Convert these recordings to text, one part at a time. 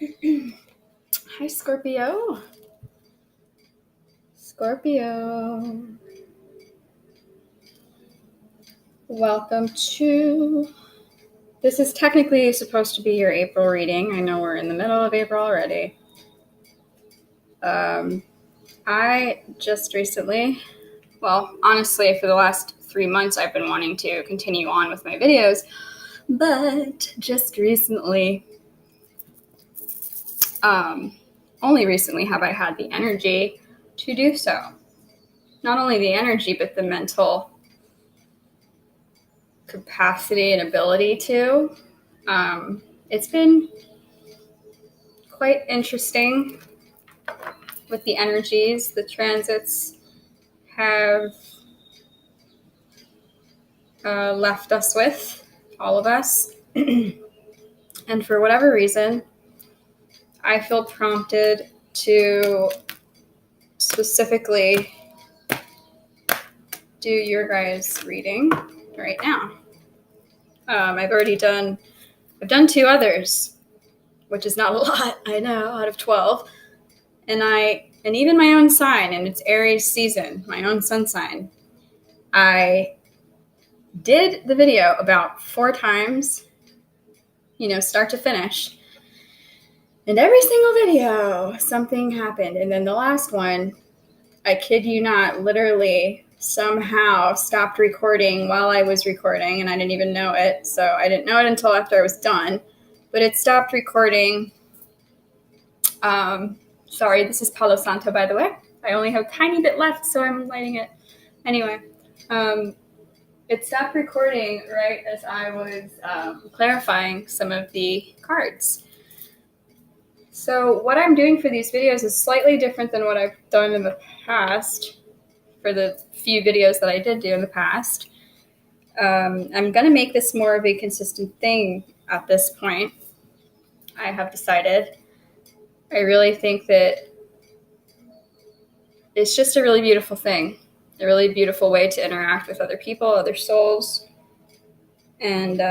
Hi, Scorpio. Scorpio. Welcome to... This is technically supposed to be your April reading. I know we're in the middle of April already. I just recently, well, honestly, for the last 3 months, I've been wanting to continue on with my videos, but just recently, only recently have I had the energy to do so. Not only the energy, but the mental capacity and ability to. It's been quite interesting with the energies. The transits have left us with, all of us. And for whatever reason, I feel prompted to specifically do your guys' reading right now. I've done 2 others, which is not a lot, I know, out of 12. And even my own sign, and it's Aries season, my own sun sign, I did the video about 4 times, start to finish. And every single video, something happened. And then the last one, I kid you not, literally somehow stopped recording while I was recording, and I didn't even know it. So I didn't know it until after I was done. But it stopped recording. Sorry, this is Palo Santo, by the way. I only have a tiny bit left, so I'm lighting it. Anyway, it stopped recording right as I was clarifying some of the cards. So what I'm doing for these videos is slightly different than what I've done in the past, for the few videos that I did do in the past. I'm going to make this more of a consistent thing at this point. I have decided. I really think that it's just a really beautiful thing, a really beautiful way to interact with other people, other souls. And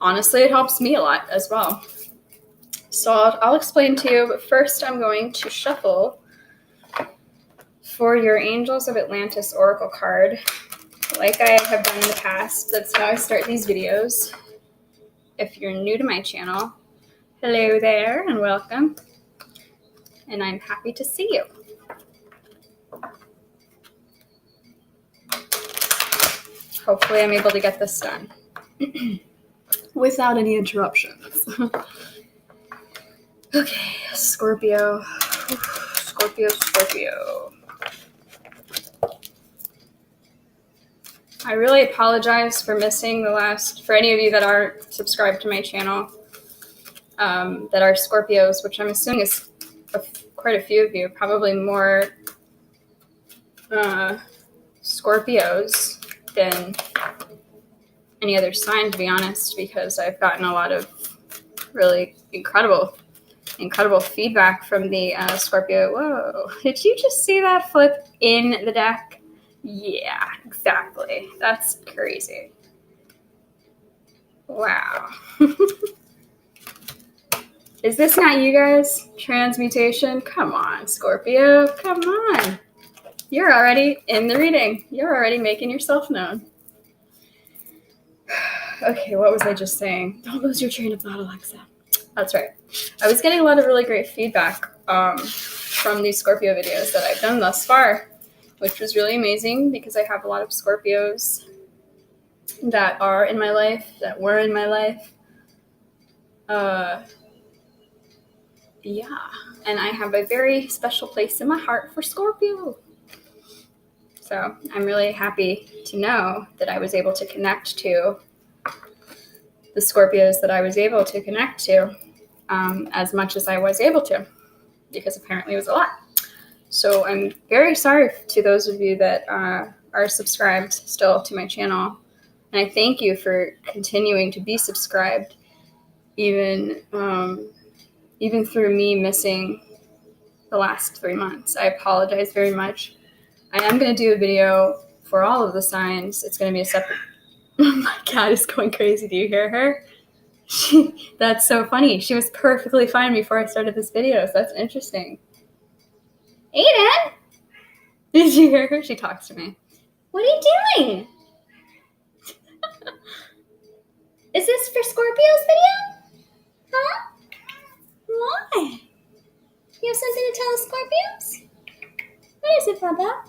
honestly, it helps me a lot as well. So I'll explain to you, but first I'm going to shuffle for your Angels of Atlantis Oracle card, like I have done in the past. That's how I start these videos. If you're new to my channel, hello there and welcome. And I'm happy to see you. Hopefully I'm able to get this done without any interruptions. Okay, Scorpio. Scorpio. I really apologize for missing for any of you that aren't subscribed to my channel, that are Scorpios, which I'm assuming is quite a few of you, probably more Scorpios than any other sign, to be honest, because I've gotten a lot of really incredible feedback from the Scorpio. Whoa, did you just see that flip in the deck? Yeah, exactly. That's crazy. Wow. Is this not you guys? Transmutation? Come on, Scorpio. Come on. You're already in the reading. You're already making yourself known. Okay, what was I just saying? Don't lose your train of thought, Alexa. That's right. I was getting a lot of really great feedback from these Scorpio videos that I've done thus far, which was really amazing because I have a lot of Scorpios that are in my life, that were in my life. Yeah, and I have a very special place in my heart for Scorpio. So I'm really happy to know that I was able to connect to the Scorpios that I was able to connect to as much as I was able to, because apparently it was a lot. So I'm very sorry to those of you that are subscribed still to my channel. And I thank you for continuing to be subscribed, even through me missing the last 3 months. I apologize very much. I am going to do a video for all of the signs. It's going to be a separate... My cat is going crazy. Do you hear her? That's so funny. She was perfectly fine before I started this video, so that's interesting. Aiden! Did you hear her? She talks to me. What are you doing? Is this for Scorpio's video? Huh? Why? You have something to tell the Scorpios? What is it, Papa?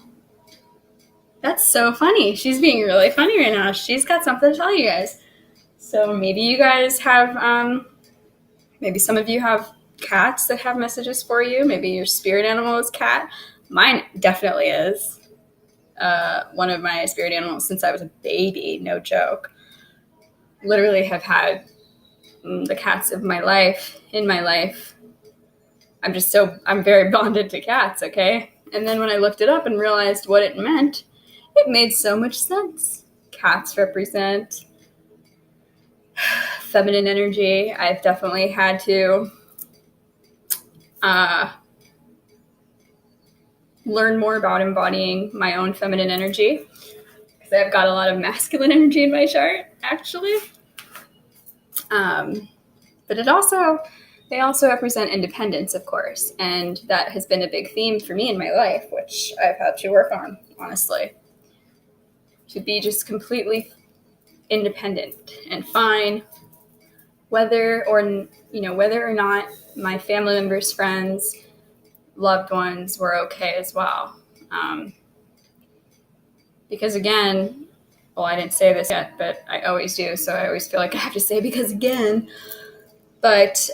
That's so funny. She's being really funny right now. She's got something to tell you guys. So maybe you guys have, maybe some of you have cats that have messages for you. Maybe your spirit animal is cat. Mine definitely is. One of my spirit animals since I was a baby, no joke. Literally have had the cats of my life, in my life. I'm very bonded to cats, okay? And then when I looked it up and realized what it meant, it made so much sense. Cats represent feminine energy. I've definitely had to learn more about embodying my own feminine energy because I've got a lot of masculine energy in my chart, actually. But they also represent independence, of course, and that has been a big theme for me in my life, which I've had to work on, honestly. To be just completely independent and fine, whether or not my family members, friends, loved ones were okay as well. Because again, well, I didn't say this yet, but I always do, so I always feel like I have to say because again. But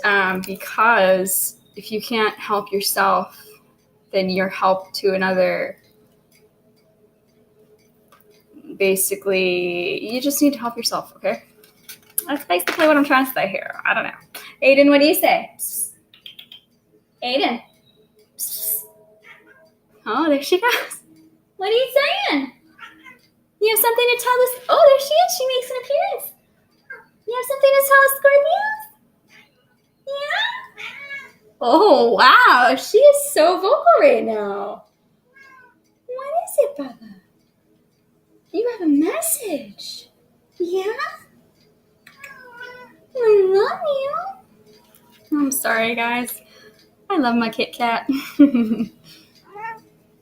because if you can't help yourself, then you're help to another. Basically, you just need to help yourself, okay? That's basically what I'm trying to say here. I don't know. Aiden, what do you say? Psst. Aiden. Psst. Oh, there she goes. What are you saying? You have something to tell us? Oh, there she is. She makes an appearance. You have something to tell us, Scorpios? Yeah? Oh, wow. She is so vocal right now. What is it, Baba? You have a message. Yeah? I love you. I'm sorry, guys. I love my Kit Kat.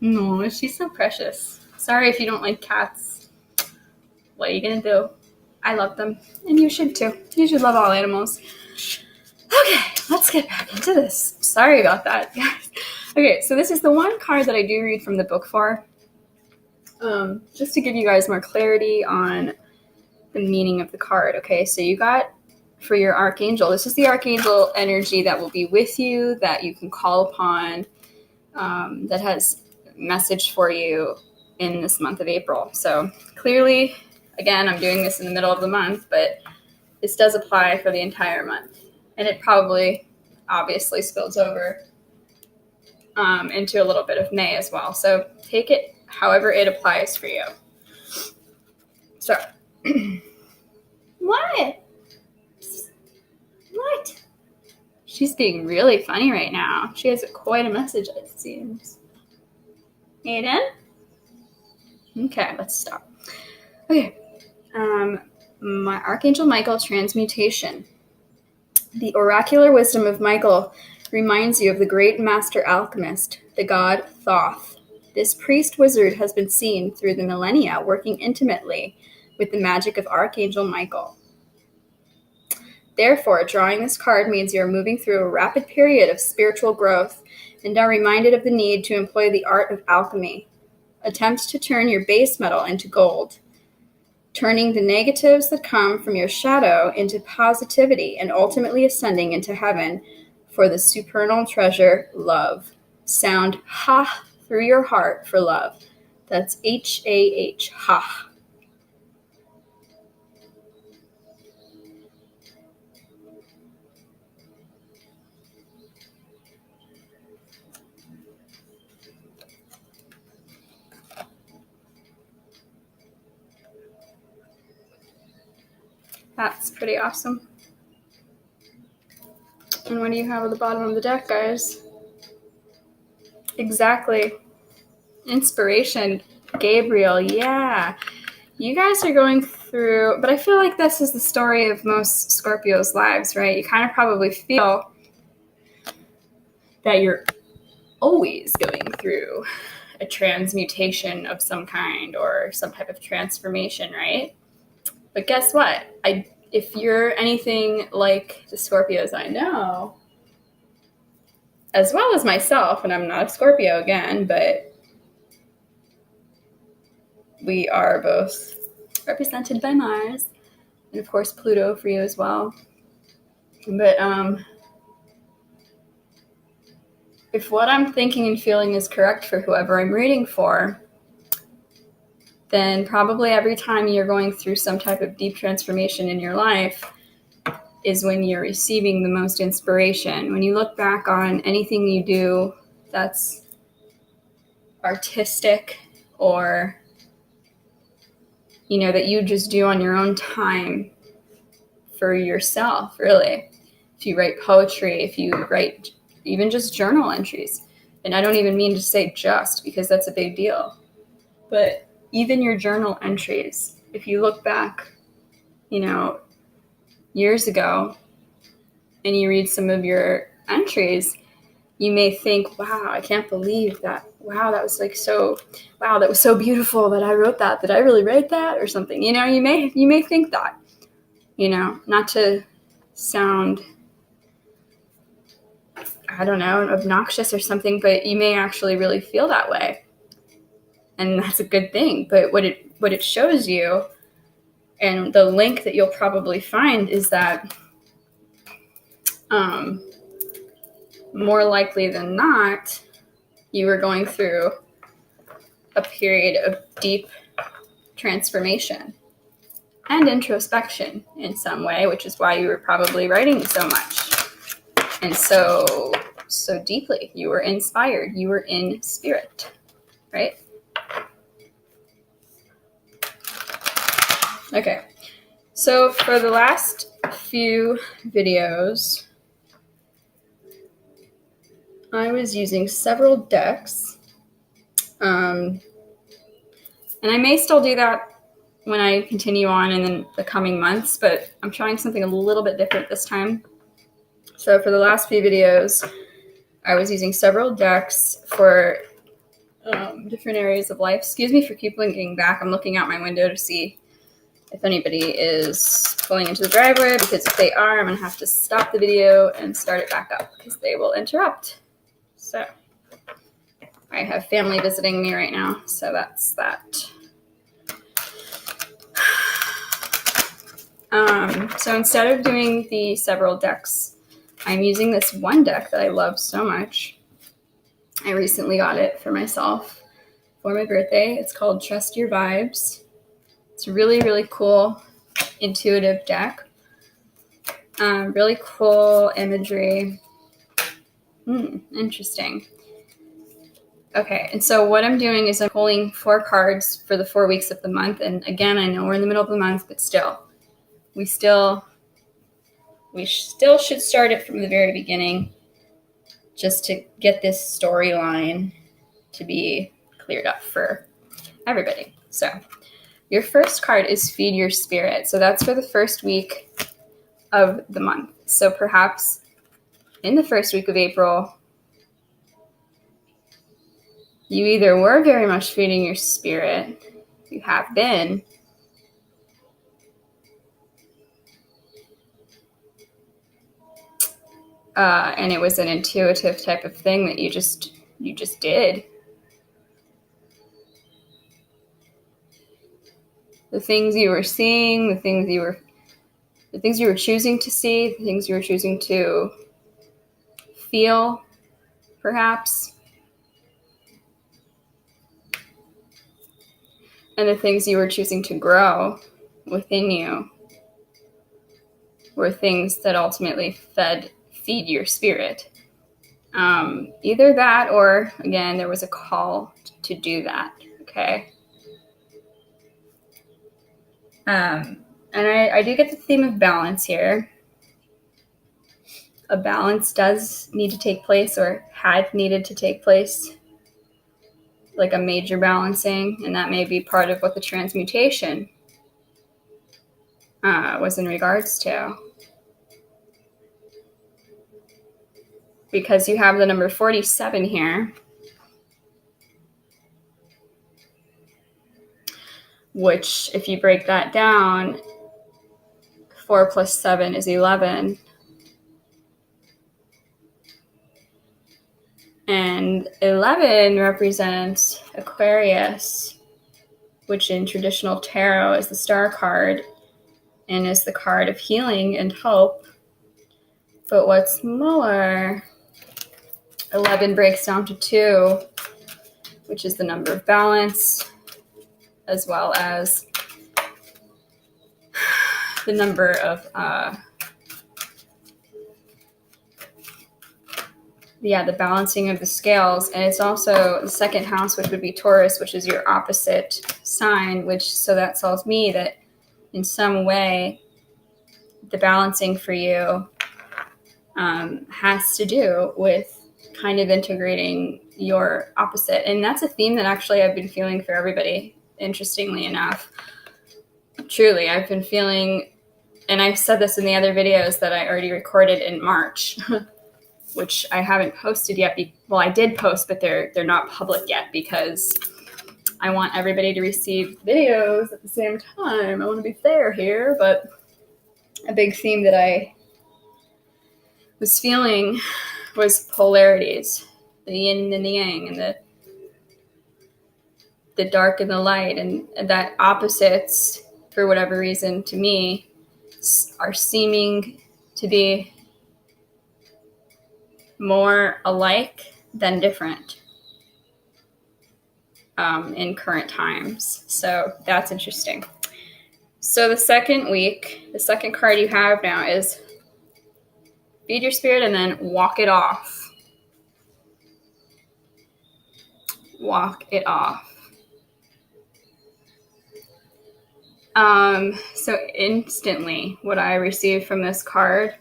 No, she's so precious. Sorry if you don't like cats. What are you gonna do? I love them. And you should too. You should love all animals. Okay, let's get back into this. Sorry about that, guys. Okay, so this is the one card that I do read from the book for. Just to give you guys more clarity on the meaning of the card. Okay, so you got for your archangel, this is the archangel energy that will be with you, that you can call upon, that has a message for you in this month of April. So clearly, again, I'm doing this in the middle of the month, but this does apply for the entire month. And it probably obviously spills over into a little bit of May as well. So take it however it applies for you. So, what? What? She's being really funny right now. She has quite a message, it seems. Aiden? Okay, let's stop. Okay. My Archangel Michael transmutation. The oracular wisdom of Michael reminds you of the great master alchemist, the god Thoth. This priest wizard has been seen through the millennia working intimately with the magic of Archangel Michael. Therefore, drawing this card means you are moving through a rapid period of spiritual growth and are reminded of the need to employ the art of alchemy. Attempt to turn your base metal into gold, turning the negatives that come from your shadow into positivity and ultimately ascending into heaven for the supernal treasure, love. Sound ha through your heart for love. That's H-A-H, ha. That's pretty awesome. And what do you have at the bottom of the deck, guys? Exactly. Inspiration. Gabriel, yeah. You guys are going through, but I feel like this is the story of most Scorpios' lives, right? You kind of probably feel that you're always going through a transmutation of some kind or some type of transformation, right? But guess what? If you're anything like the Scorpios I know, as well as myself, and I'm not a Scorpio again, but we are both represented by Mars, and of course Pluto for you as well. But if what I'm thinking and feeling is correct for whoever I'm reading for, then probably every time you're going through some type of deep transformation in your life is when you're receiving the most inspiration. When you look back on anything you do that's artistic or, that you just do on your own time for yourself, really. If you write poetry, if you write even just journal entries, and I don't even mean to say just because that's a big deal, but even your journal entries, if you look back, years ago and you read some of your entries, you may think, wow, I can't believe that. Wow, that was that was so beautiful that I wrote that. Did I really write that or something? You may think that, not to sound, I don't know, obnoxious or something, but you may actually really feel that way. And that's a good thing. But what it shows you, and the link that you'll probably find, is that more likely than not, you were going through a period of deep transformation and introspection in some way, which is why you were probably writing so much and so deeply. You were inspired. You were in spirit, right? Okay. So for the last few videos, I was using several decks. And I may still do that when I continue on in the coming months, but I'm trying something a little bit different this time. So for the last few videos, I was using several decks for different areas of life. Excuse me for keep blinking back. I'm looking out my window to see if anybody is pulling into the driveway, because if they are, I'm going to have to stop the video and start it back up because they will interrupt. So I have family visiting me right now, so that's that. So instead of doing the several decks, I'm using this one deck that I love so much. I recently got it for myself for my birthday. It's called Trust Your Vibes. It's a really, really cool, intuitive deck. Really cool imagery. Interesting. Okay, and so what I'm doing is I'm pulling 4 cards for the 4 weeks of the month. And again, I know we're in the middle of the month, but still, we still should start it from the very beginning, just to get this storyline to be cleared up for everybody. So your first card is Feed Your Spirit. So that's for the first week of the month. So perhaps in the first week of April, you either were very much feeding your spirit, you have been, and it was an intuitive type of thing that you just did. The things you were seeing, the things you were choosing to see, the things you were choosing to feel, perhaps, and the things you were choosing to grow within you were things that ultimately feed your spirit. Either that, or again, there was a call to do that. Okay. And I do get the theme of balance here. A balance does need to take place, or had needed to take place, like a major balancing, and that may be part of what the transmutation was in regards to. Because you have the number 47 here, which if you break that down, 4 plus 7 is 11. And 11 represents Aquarius, which in traditional tarot is the star card and is the card of healing and hope. But what's more, 11 breaks down to 2, which is the number of balance, as well as the number of the balancing of the scales. And it's also the second house, which would be Taurus, which is your opposite sign, so that tells me that in some way the balancing for you has to do with kind of integrating your opposite. And that's a theme that actually I've been feeling for everybody, interestingly enough. Truly, I've been feeling, and I've said this in the other videos that I already recorded in March, which I haven't posted yet. Well, I did post, but they're not public yet because I want everybody to receive videos at the same time. I want to be fair here, but a big theme that I was feeling was polarities, the yin and the yang, and the dark and the light, and that opposites, for whatever reason, to me, are seeming to be more alike than different in current times. So that's interesting. So the second week, the second card you have now is feed your spirit and then walk it off. Walk it off. So instantly, what I received from this card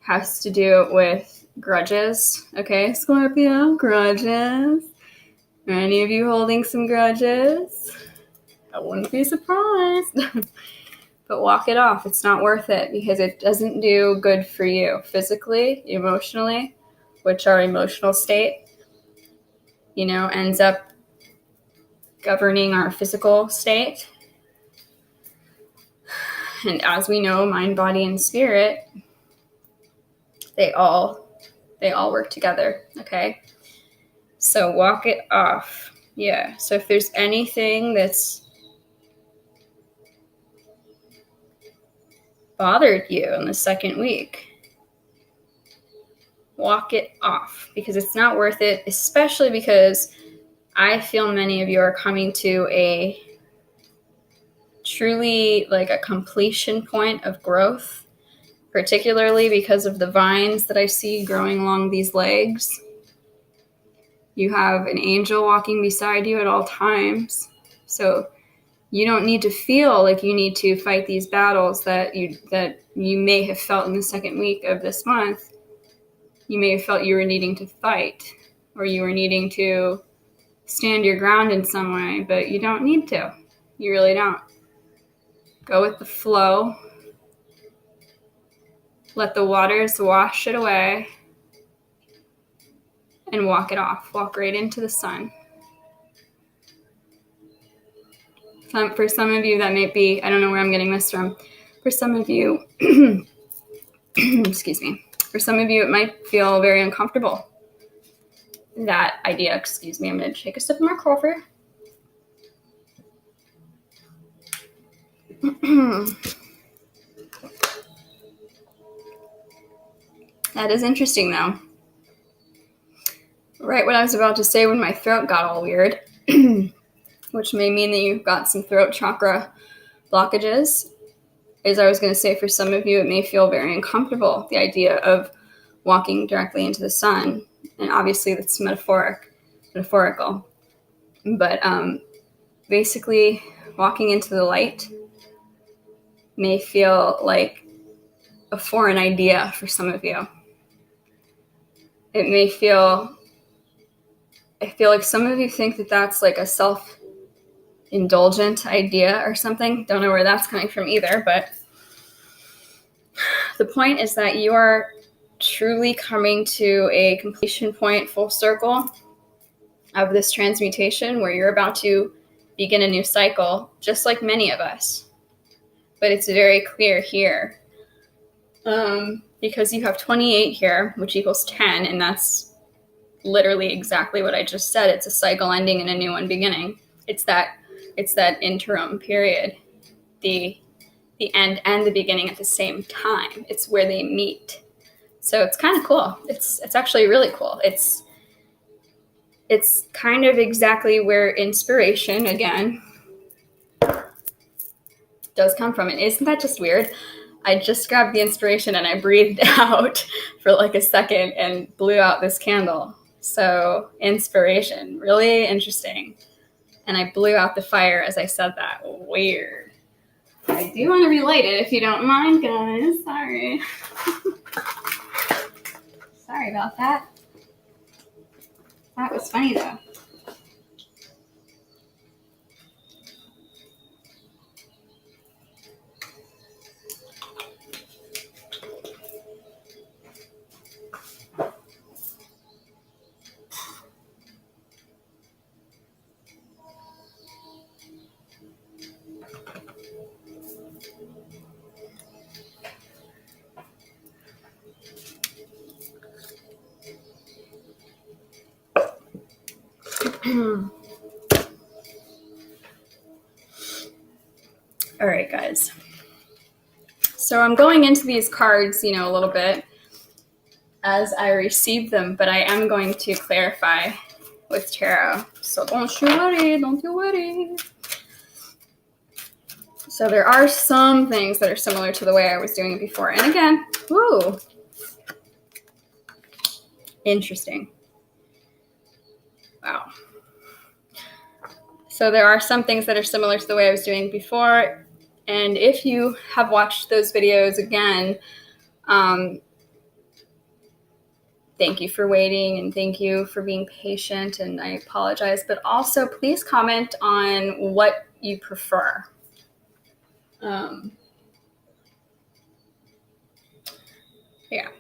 has to do with grudges. Okay, Scorpio, grudges. Are any of you holding some grudges? I wouldn't be surprised. But walk it off. It's not worth it because it doesn't do good for you physically, emotionally, which our emotional state, ends up governing our physical state. And as we know, mind, body, and spirit, they all work together, okay? So walk it off. Yeah, so if there's anything that's bothered you in the second week, walk it off because it's not worth it, especially because I feel many of you are coming to a truly like a completion point of growth, particularly because of the vines that I see growing along these legs. You have an angel walking beside you at all times. So you don't need to feel like you need to fight these battles that you may have felt in the second week of this month. You may have felt you were needing to fight or you were needing to stand your ground in some way, but you don't need to. You really don't. Go with the flow. Let the waters wash it away and walk it off. Walk right into the sun. For some of you, that may be, I don't know where I'm getting this from. For some of you, excuse me. For some of you, it might feel very uncomfortable. That idea, excuse me. I'm going to take a sip of my coffee. That is interesting, though. Right what I was about to say when my throat got all weird, which may mean that you've got some throat chakra blockages, is I was going to say for some of you, it may feel very uncomfortable, the idea of walking directly into the sun. And obviously that's metaphorical. But basically, walking into the light may feel like a foreign idea for some of you. It may feel, I feel like some of you think that that's like a indulgent idea or something. Don't know where that's coming from either, but the point is that you are truly coming to a completion point, full circle of this transmutation where you're about to begin a new cycle, just like many of us. But it's very clear here because you have 28 here, which equals 10, and that's literally exactly what I just said. It's a cycle ending and a new one beginning. It's that interim period, the end and the beginning at the same time. It's where they meet. So it's kind of cool. It's actually really cool. It's kind of exactly where inspiration, again, does come from. And isn't that just weird? I just grabbed the inspiration and I breathed out for like a second and blew out this candle. So inspiration, really interesting. And I blew out the fire as I said that. Weird. I do want to relight it if you don't mind, guys. Sorry. Sorry about that. That was funny though. All right, guys. So I'm going into these cards, a little bit as I receive them, but I am going to clarify with tarot. So don't you worry. So there are some things that are similar to the way I was doing it before. And again, woo, interesting. Wow. So there are some things that are similar to the way I was doing before. And if you have watched those videos again, thank you for waiting and thank you for being patient, and I apologize. But also, please comment on what you prefer. Yeah,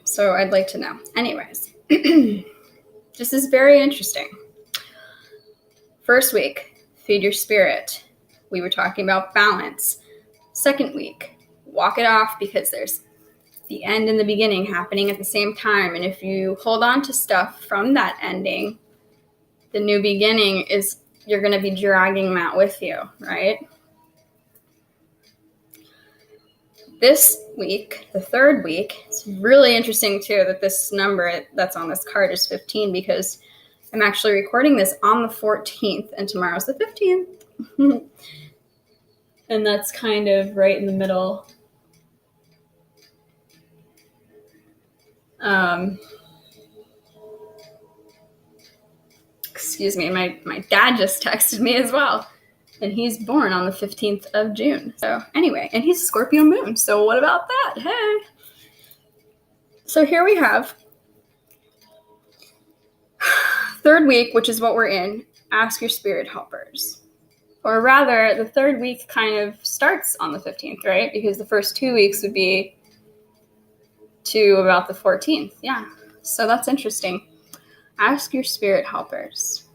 so I'd like to know. Anyways, this is very interesting. First week, feed your spirit. We were talking about balance. Second week, walk it off because there's the end and the beginning happening at the same time. And if you hold on to stuff from that ending, the new beginning is, you're going to be dragging that with you, right? This week, the third week, it's really interesting too that this number that's on this card is 15 because I'm actually recording this on the 14th and tomorrow's the 15th. And that's kind of right in the middle. Excuse me, my dad just texted me as well. And he's born on the 15th of June. So anyway, and he's a Scorpio moon. So what about that? Hey. So here we have third week, which is what we're in. Ask your spirit helpers. Or rather, the third week kind of starts on the 15th, right? Because the first 2 weeks would be to about the 14th. Yeah. So that's interesting. Ask your spirit helpers.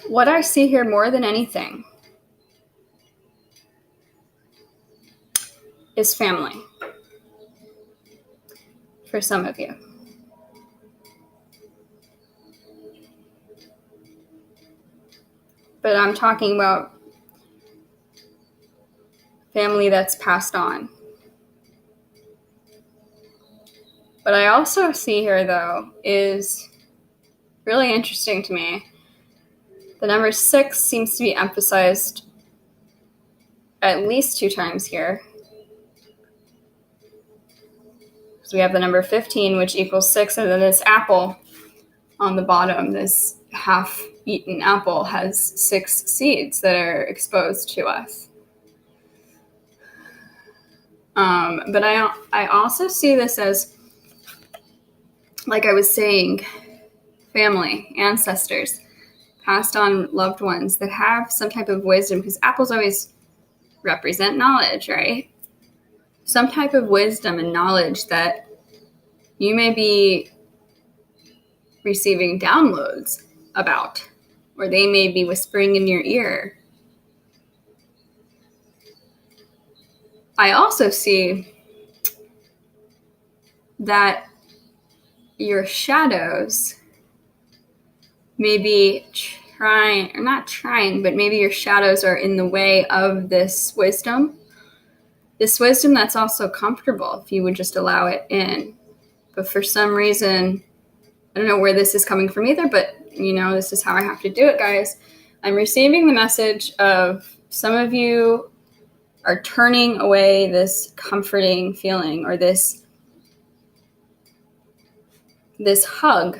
What I see here more than anything is family for some of you. But I'm talking about family that's passed on. What I also see here, though, is really interesting to me. The number 6 seems to be emphasized at least 2 times here. So we have the number 15, which equals 6, and then this apple on the bottom, this half-eaten apple, has 6 seeds that are exposed to us. But I also see this as, like I was saying, family, ancestors, passed on loved ones that have some type of wisdom, because apples always represent knowledge, right? Some type of wisdom and knowledge that you may be receiving downloads about, or they may be whispering in your ear. I also see that your shadows may be trying, or not trying, but maybe your shadows are in the way of this wisdom. This wisdom that's also comfortable if you would just allow it in. But for some reason, I don't know where this is coming from either, but this is how I have to do it, guys. I'm receiving the message of some of you are turning away this comforting feeling, or this hug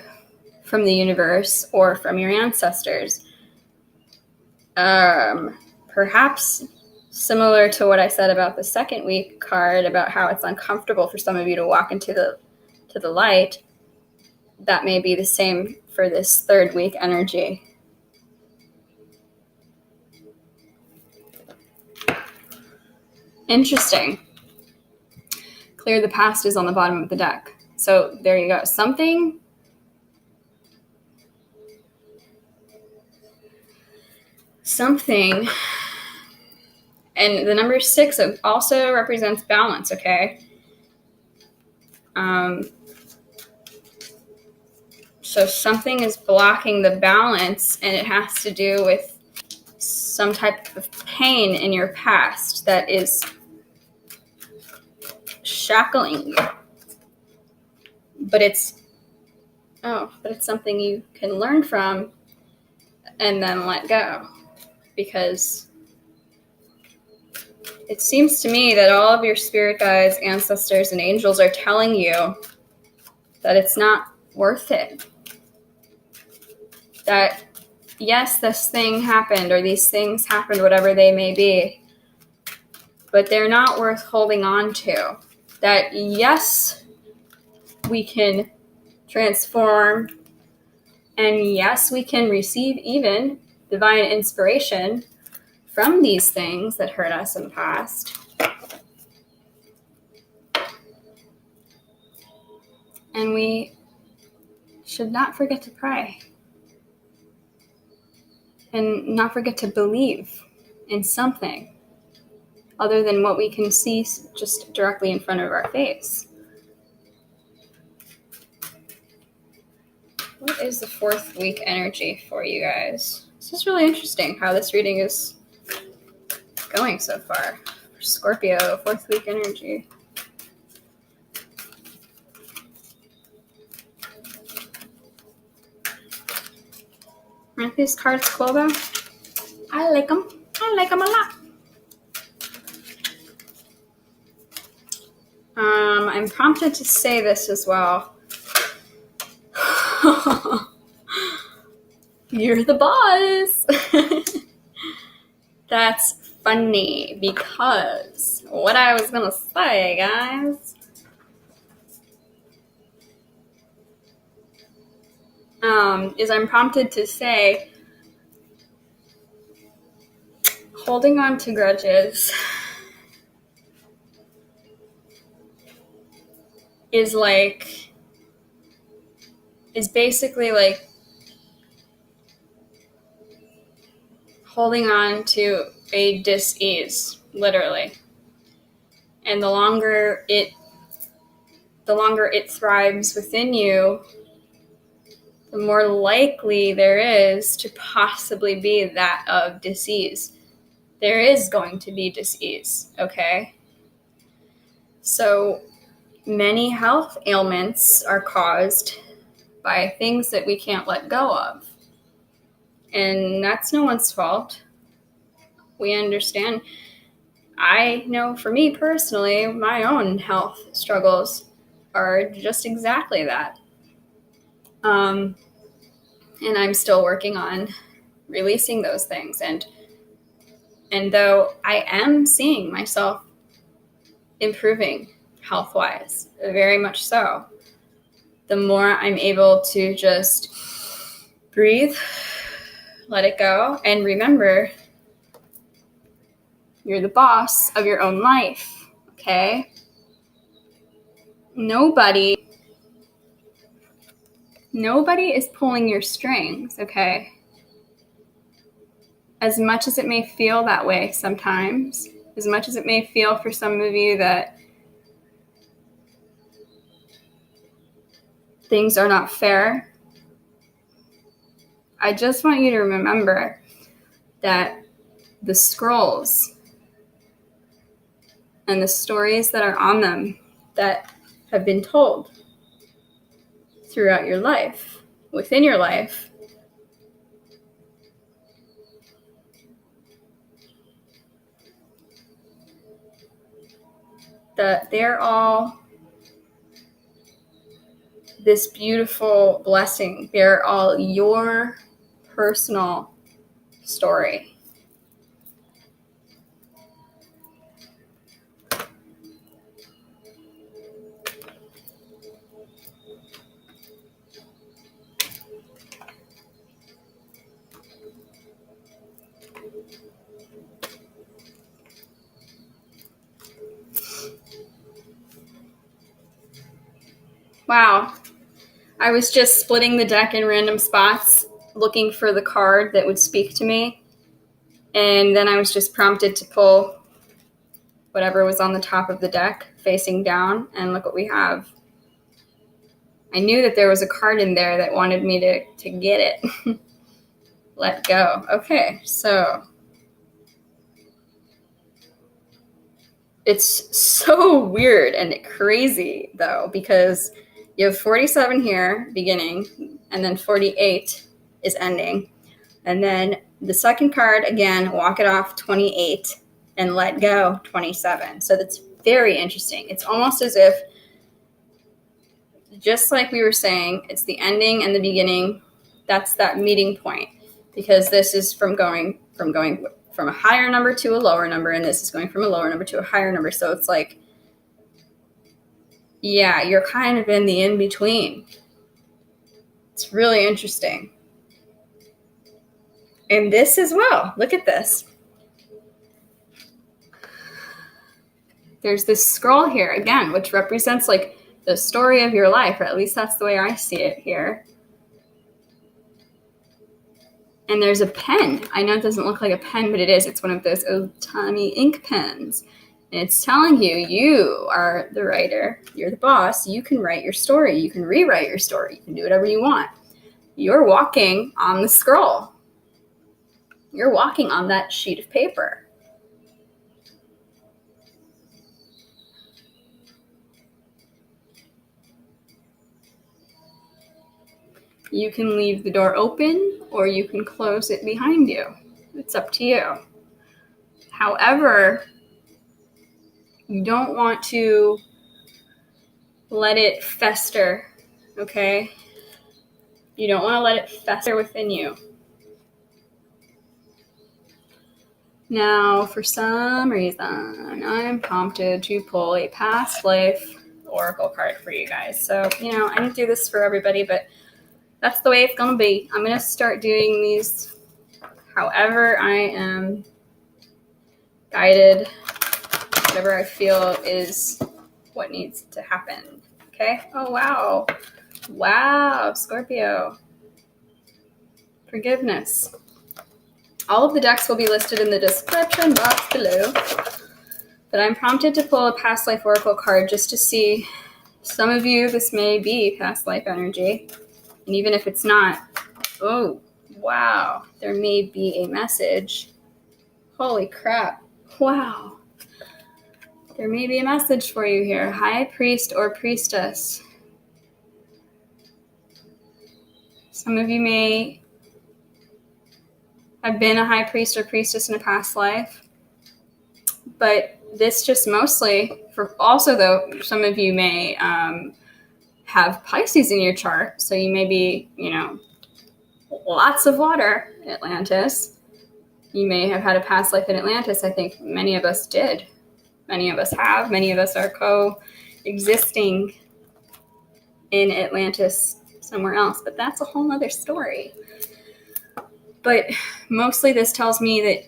from the universe or from your ancestors. Perhaps similar to what I said about the second week card, about how it's uncomfortable for some of you to walk into the light. That may be the same for this third week energy. Interesting. Clear the past is on the bottom of the deck. So there you go. Something and the number 6 also represents balance, okay? So something is blocking the balance, and it has to do with some type of pain in your past that is shackling you. But it's something you can learn from and then let go. Because it seems to me that all of your spirit guides, ancestors, and angels are telling you that it's not worth it. That, yes, this thing happened, or these things happened, whatever they may be, but they're not worth holding on to. That, yes, we can transform, and yes, we can receive even divine inspiration from these things that hurt us in the past. And we should not forget to pray. And not forget to believe in something other than what we can see just directly in front of our face. What is the 4th week energy for you guys? This is really interesting how this reading is going so far. For Scorpio, 4th week energy. Aren't these cards cool though? I like them. I like them a lot. I'm prompted to say this as well. You're the boss. That's funny, because what I was gonna say, guys, is I'm prompted to say holding on to grudges is basically like holding on to a dis-ease, literally. And the longer it thrives within you, the more likely there is to possibly be that of dis-ease. There is going to be dis-ease, okay? So many health ailments are caused by things that we can't let go of. And that's no one's fault. We understand. I know for me personally, my own health struggles are just exactly that. And I'm still working on releasing those things. And though I am seeing myself improving health-wise, very much so, the more I'm able to just Breathe, let it go, and remember, you're the boss of your own life, okay? Nobody is pulling your strings, okay? As much as it may feel that way sometimes, as much as it may feel for some of you that things are not fair, I just want you to remember that the scrolls and the stories that are on them that have been told throughout your life, within your life, that they're all this beautiful blessing. They're all your personal story. Wow. I was just splitting the deck in random spots, looking for the card that would speak to me. And then I was just prompted to pull whatever was on the top of the deck facing down. And look what we have. I knew that there was a card in there that wanted me to get it. Let go. Okay, so it's so weird and crazy, though, because you have 47 here, beginning, and then 48 is ending. And then the second card, again, walk it off, 28, and let go, 27. So that's very interesting. It's almost as if, just like we were saying, it's the ending and the beginning. That's that meeting point, because this is from going from a higher number to a lower number, and this is going from a lower number to a higher number. So it's like, yeah, you're kind of in the in-between. It's really interesting. And this as well. Look at this. There's this scroll here, again, which represents like the story of your life, or at least that's the way I see it here. And there's a pen. I know it doesn't look like a pen, but it is. It's one of those old-timey ink pens. And it's telling you, you are the writer. You're the boss. You can write your story. You can rewrite your story. You can do whatever you want. You're walking on the scroll. You're walking on that sheet of paper. You can leave the door open, or you can close it behind you. It's up to you. However, you don't want to let it fester, okay? You don't want to let it fester within you. Now, for some reason, I'm prompted to pull a past life oracle card for you guys. So, I didn't do this for everybody, but that's the way it's going to be. I'm going to start doing these however I am guided, whatever I feel is what needs to happen. Okay? Oh, wow. Wow, Scorpio. Forgiveness. All of the decks will be listed in the description box below. But I'm prompted to pull a past life oracle card just to see, some of you, this may be past life energy. And even if it's not, oh, wow, there may be a message. Holy crap. Wow. There may be a message for you here. High priest or priestess. Some of you may have been a high priest or priestess in a past life. But this just mostly, for also though, some of you may have Pisces in your chart, so you may be, lots of water, Atlantis. You may have had a past life in Atlantis. I think many of us did. Many of us have. Many of us are co-existing in Atlantis somewhere else, but that's a whole nother story. But mostly this tells me that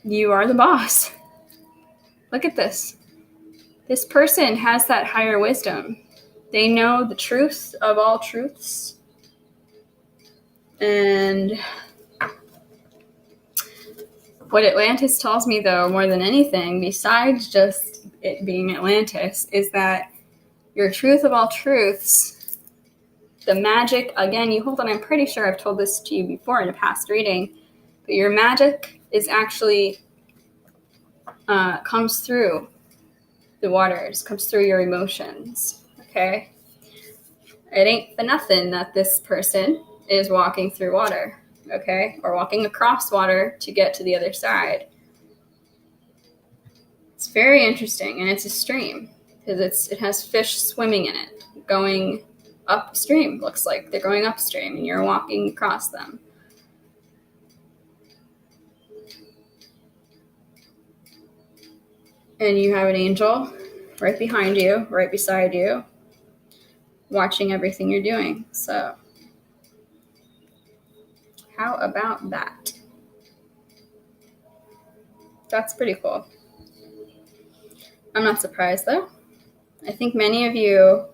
you are the boss. Look at this. This person has that higher wisdom. They know the truth of all truths. And what Atlantis tells me, though, more than anything, besides just it being Atlantis, is that your truth of all truths, the magic, again, you hold on, I'm pretty sure I've told this to you before in a past reading, but your magic is actually comes through the waters, comes through your emotions, okay? It ain't for nothing that this person is walking through water, okay? Or walking across water to get to the other side. It's very interesting, and it's a stream, because it has fish swimming in it, going upstream, looks like. They're going upstream, and you're walking across them. And you have an angel right behind you, right beside you, watching everything you're doing. So, how about that? That's pretty cool. I'm not surprised, though. I think many of you,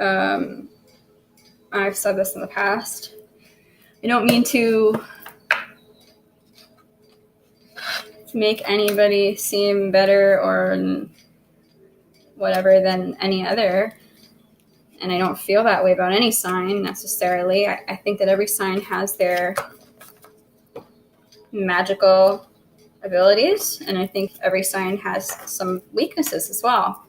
I've said this in the past, I don't mean to make anybody seem better or whatever than any other, and I don't feel that way about any sign necessarily. I think that every sign has their magical abilities, and I think every sign has some weaknesses as well.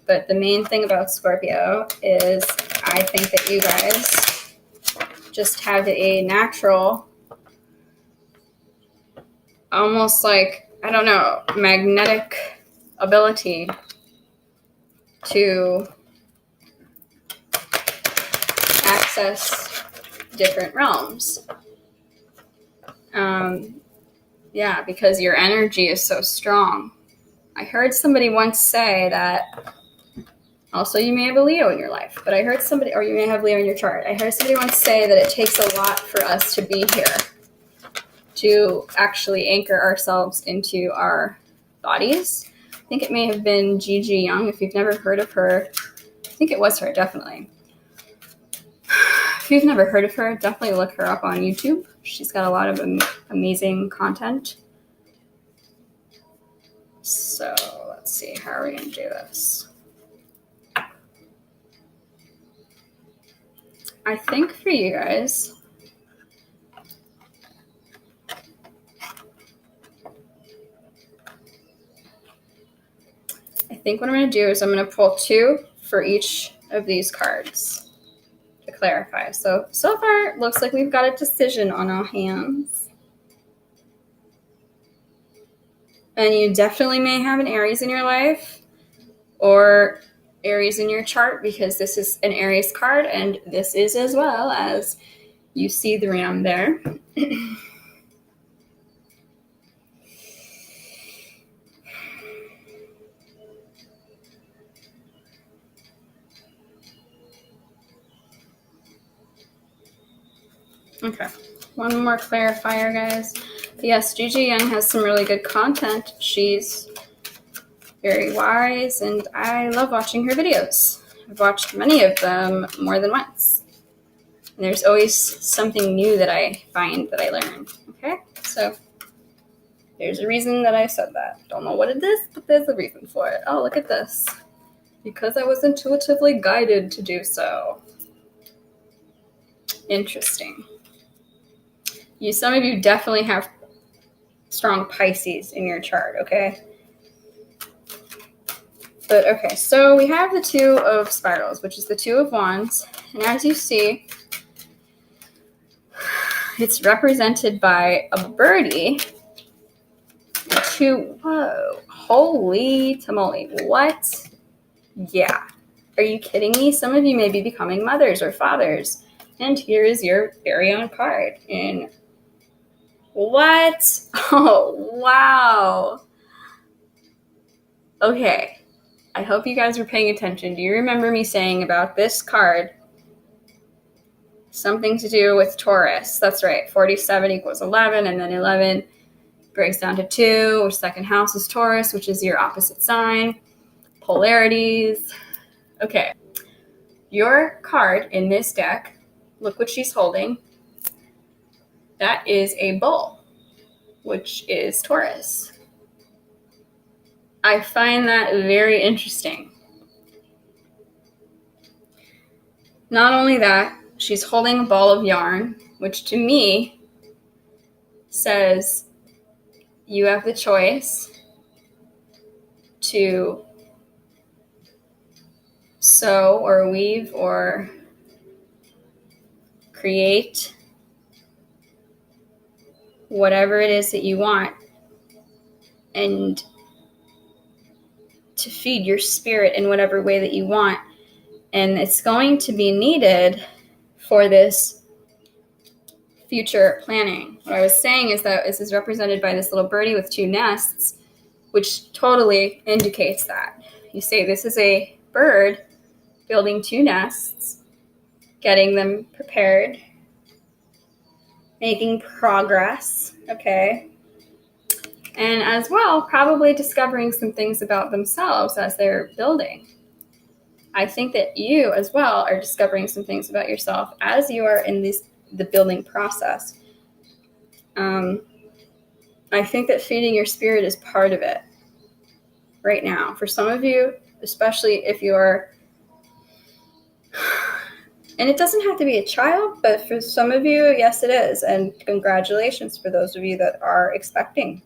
But the main thing about Scorpio is I think that you guys just have a natural, almost like, I don't know, magnetic ability to access different realms. Yeah, because your energy is so strong. I heard somebody once say that, also you may have a Leo in your life, but I heard somebody, or you may have Leo in your chart. I heard somebody once say that it takes a lot for us to be here, to actually anchor ourselves into our bodies. I think it may have been Gigi Young. If you've never heard of her, I think it was her, definitely. If you've never heard of her, definitely look her up on YouTube. She's got a lot of amazing content. So let's see, how are we going to do this? I think for you guys, I think what I'm going to do is I'm going to pull 2 for each of these cards to clarify. So far, it looks like we've got a decision on our hands. And you definitely may have an Aries in your life or Aries in your chart, because this is an Aries card, and this is as well, as you see the ram there. Okay, one more clarifier, guys. Yes, Gigi Young has some really good content. She's very wise, and I love watching her videos. I've watched many of them more than once. And there's always something new that I find that I learn. Okay, so there's a reason that I said that. Don't know what it is, but there's a reason for it. Oh, look at this. Because I was intuitively guided to do so. Interesting. Some of you definitely have strong Pisces in your chart, okay? But okay, so we have the 2 of spirals, which is the 2 of wands. And as you see, it's represented by a birdie. And 2, whoa, holy tamale, what? Yeah, are you kidding me? Some of you may be becoming mothers or fathers. And here is your very own card. And what? Oh, wow. Okay. I hope you guys were paying attention. Do you remember me saying about this card? Something to do with Taurus. That's right. 47 equals 11, and then 11 breaks down to 2, which second house is Taurus, which is your opposite sign. Polarities. Okay. Your card in this deck, look what she's holding. That is a bull, which is Taurus. I find that very interesting. Not only that, she's holding a ball of yarn, which to me says you have the choice to sew or weave or create whatever it is that you want, and to feed your spirit in whatever way that you want. And it's going to be needed for this future planning. What I was saying is that this is represented by this little birdie with 2 nests, which totally indicates that. You say this is a bird building 2 nests, getting them prepared, making progress, okay? And as well, probably discovering some things about themselves as they're building. I think that you as well are discovering some things about yourself as you are in the building process. I think that feeding your spirit is part of it right now. For some of you, especially if you're, and it doesn't have to be a child, but for some of you, yes, it is. And congratulations for those of you that are expecting.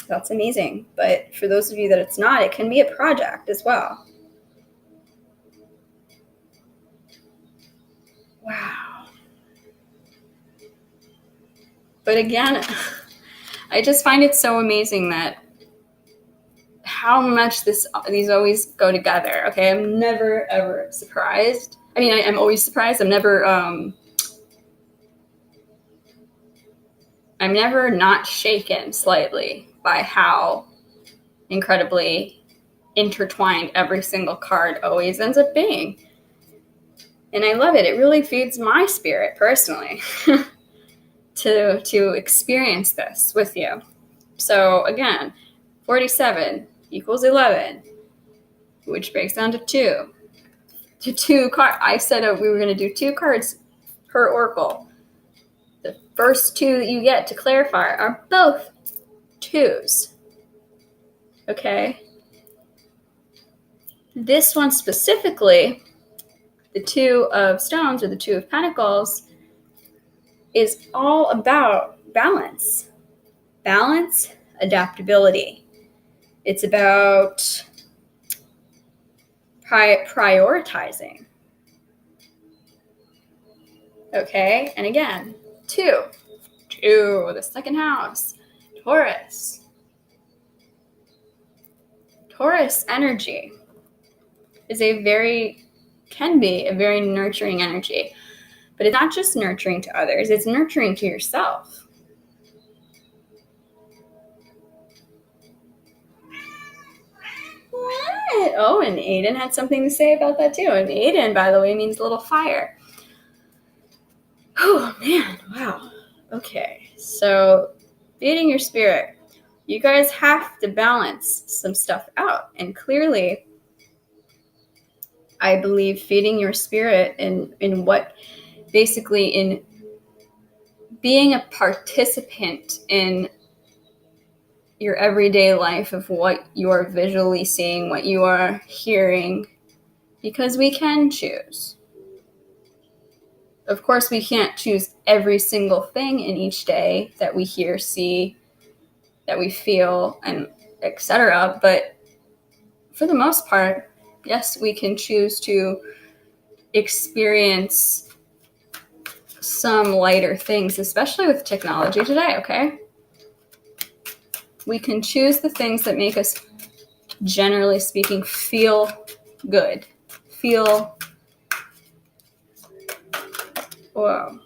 That's amazing. But for those of you that it's not, it can be a project as well. Wow. But again, I just find it so amazing that how much these always go together. Okay, I'm never ever surprised. I mean, I'm always surprised. I'm never not shaken slightly by how incredibly intertwined every single card always ends up being. And I love it. It really feeds my spirit personally to experience this with you. So again, 47 equals 11, which breaks down to 2. To 2 cards. I said we were going to do 2 cards per oracle. The first 2 that you get to clarify are both 2s. Okay? This one specifically, the 2 of stones or the 2 of pentacles, is all about balance. Balance, adaptability. It's about prioritizing. Okay, and again, 2, the second house, Taurus. Taurus energy can be a very nurturing energy, but it's not just nurturing to others, it's nurturing to yourself. What? Oh, and Aiden had something to say about that too. And Aiden, by the way, means little fire. Oh, man. Wow. Okay. So, feeding your spirit. You guys have to balance some stuff out. And clearly, I believe feeding your spirit in what, basically in being a participant in your everyday life of what you are visually seeing, what you are hearing, because we can choose. Of course, we can't choose every single thing in each day that we hear, see, that we feel, and etc. But for the most part, yes, we can choose to experience some lighter things, especially with technology today, okay? We can choose the things that make us, generally speaking, feel good. Whoa.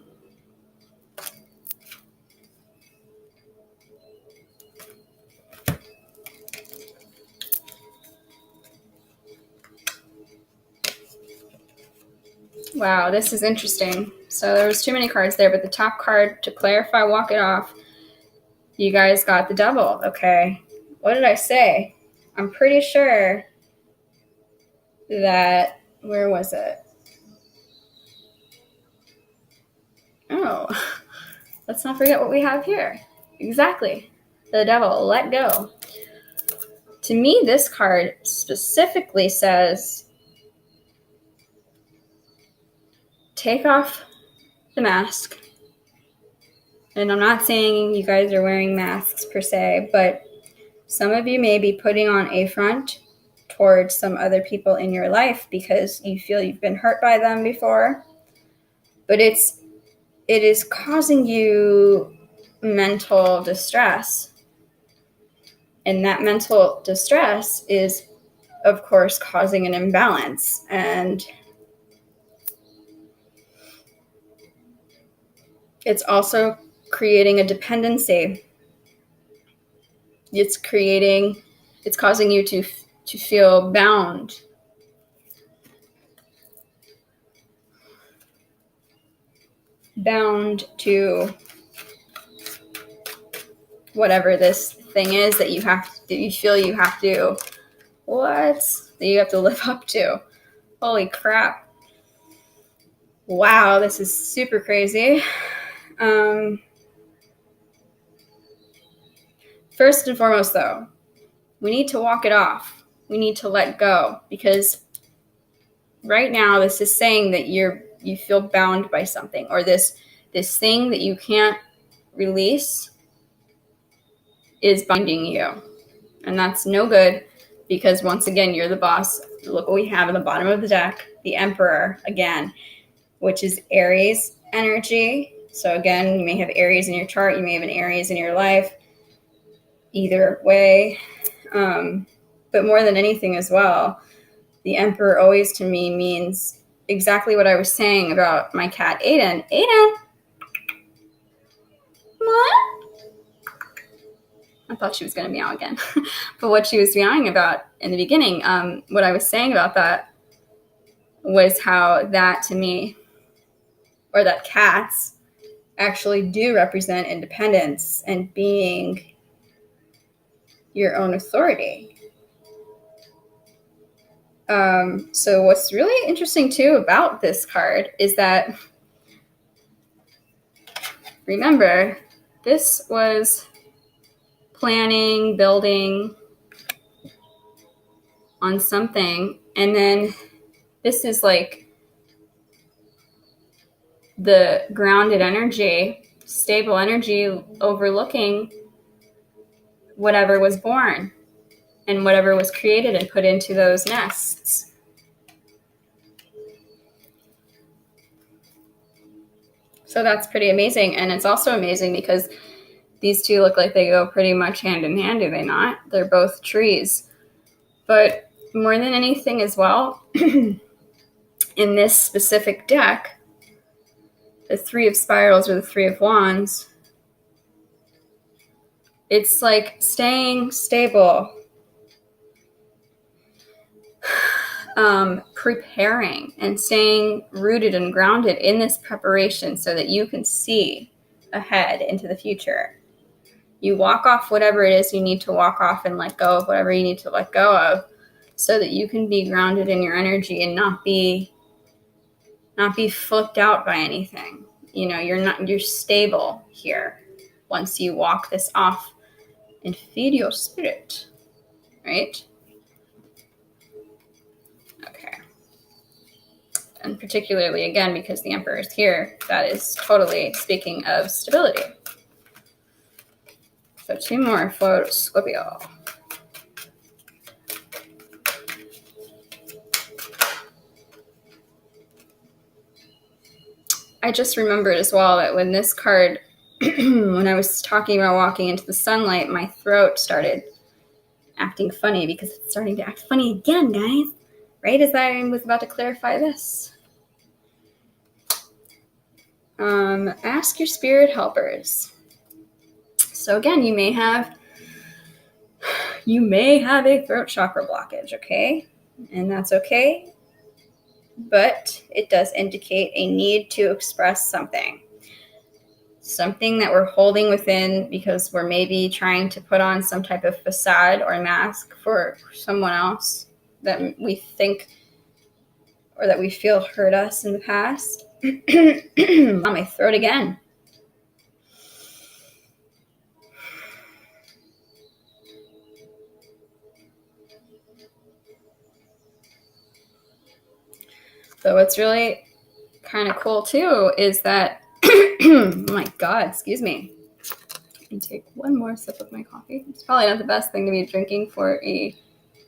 Wow, this is interesting. So there was too many cards there, but the top card, to clarify, walk it off, you guys got the Devil. Okay. What did I say? I'm pretty sure that, where was it? Oh, let's not forget what we have here. Exactly. The Devil, let go. To me, this card specifically says, take off the mask. And I'm not saying you guys are wearing masks per se, but some of you may be putting on a front towards some other people in your life because you feel you've been hurt by them before. But it is causing you mental distress. And that mental distress is, of course, causing an imbalance. And it's also creating a dependency. It's causing you to feel bound. Bound to whatever this thing is that you feel you have to, that you have to live up to. Holy crap. Wow, this is super crazy. First and foremost, though, we need to walk it off. We need to let go, because right now this is saying that you feel bound by something, or this thing that you can't release is binding you. And that's no good, because once again, you're the boss. Look what we have in the bottom of the deck, the Emperor again, which is Aries energy. So again, you may have Aries in your chart, you may have an Aries in your life. Either way, but more than anything as well, the Emperor always to me means exactly what I was saying about my cat Aiden. Aiden, what? I thought she was going to meow again. But what she was meowing about in the beginning, what I was saying about that was how that to me, or that cats actually do represent independence and being your own authority. So what's really interesting too about this card is that, remember, this was planning, building on something, and then this is like the grounded energy, stable energy, overlooking whatever was born and whatever was created and put into those nests. So that's pretty amazing. And it's also amazing because these two look like they go pretty much hand in hand, do they not? They're both trees. But more than anything as well, in this specific deck, the Three of Spirals or the Three of Wands, it's like staying stable, preparing and staying rooted and grounded in this preparation so that you can see ahead into the future. You walk off whatever it is you need to walk off and let go of whatever you need to let go of so that you can be grounded in your energy and not be flipped out by anything. You know, you're stable here once you walk this off and feed your spirit, right? Okay. And particularly, again, because the Emperor is here, that is totally speaking of stability. So 2 more for Scorpio. I just remembered as well that when this card, when I was talking about walking into the sunlight, my throat started acting funny because it's starting to act funny again, guys. Right as I was about to clarify this. Ask your spirit helpers. So again, you may have a throat chakra blockage, okay? And that's okay. but it does indicate a need to express something. Something that we're holding within because we're maybe trying to put on some type of facade or mask for someone else that we think or that we feel hurt us in the past. On my throat again. So what's really kind of cool too is that, oh my God, excuse me. I can take one more sip of my coffee. It's probably not the best thing to be drinking for a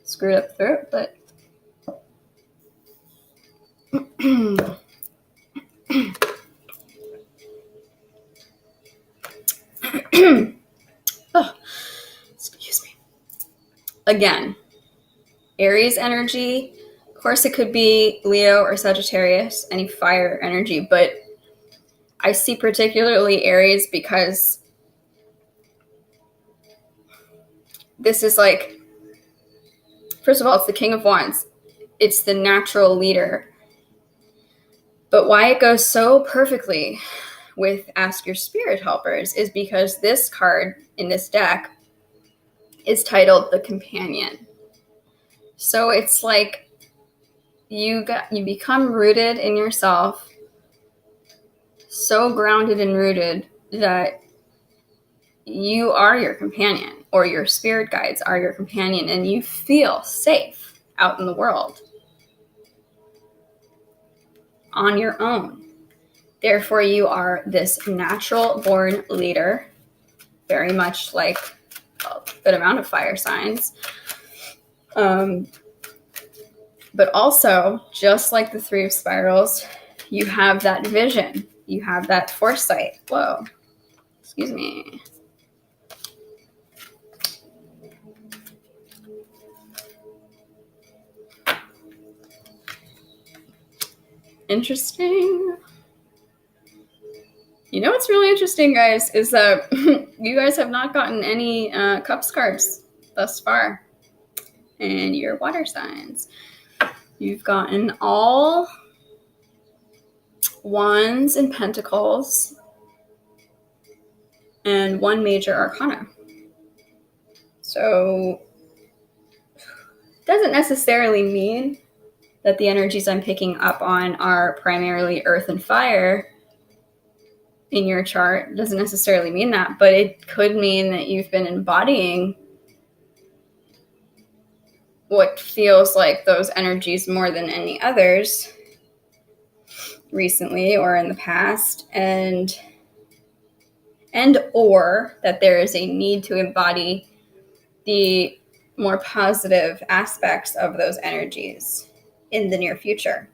screwed up throat, but oh, excuse me. Again, Aries energy. Of course, it could be Leo or Sagittarius, any fire energy, but I see particularly Aries because this is like, first of all, it's the King of Wands. It's the natural leader. But why it goes so perfectly with Ask Your Spirit Helpers is because this card in this deck is titled The Companion. So it's like you become rooted in yourself, so grounded and rooted that you are your companion, or your spirit guides are your companion, and you feel safe out in the world on your own. Therefore, you are this natural born leader, very much like a good amount of fire signs. But also, just like the Three of Spirals, you have that vision. You have that foresight. Whoa. Excuse me. Interesting. You know what's really interesting, guys, is that you guys have not gotten any Cups cards thus far. And your water signs. You've gotten all Wands and Pentacles and one major arcana. So it doesn't necessarily mean that the energies I'm picking up on are primarily earth and fire in your chart. It doesn't necessarily mean that, but it could mean that you've been embodying what feels like those energies more than any others recently or in the past, and or that there is a need to embody the more positive aspects of those energies in the near future.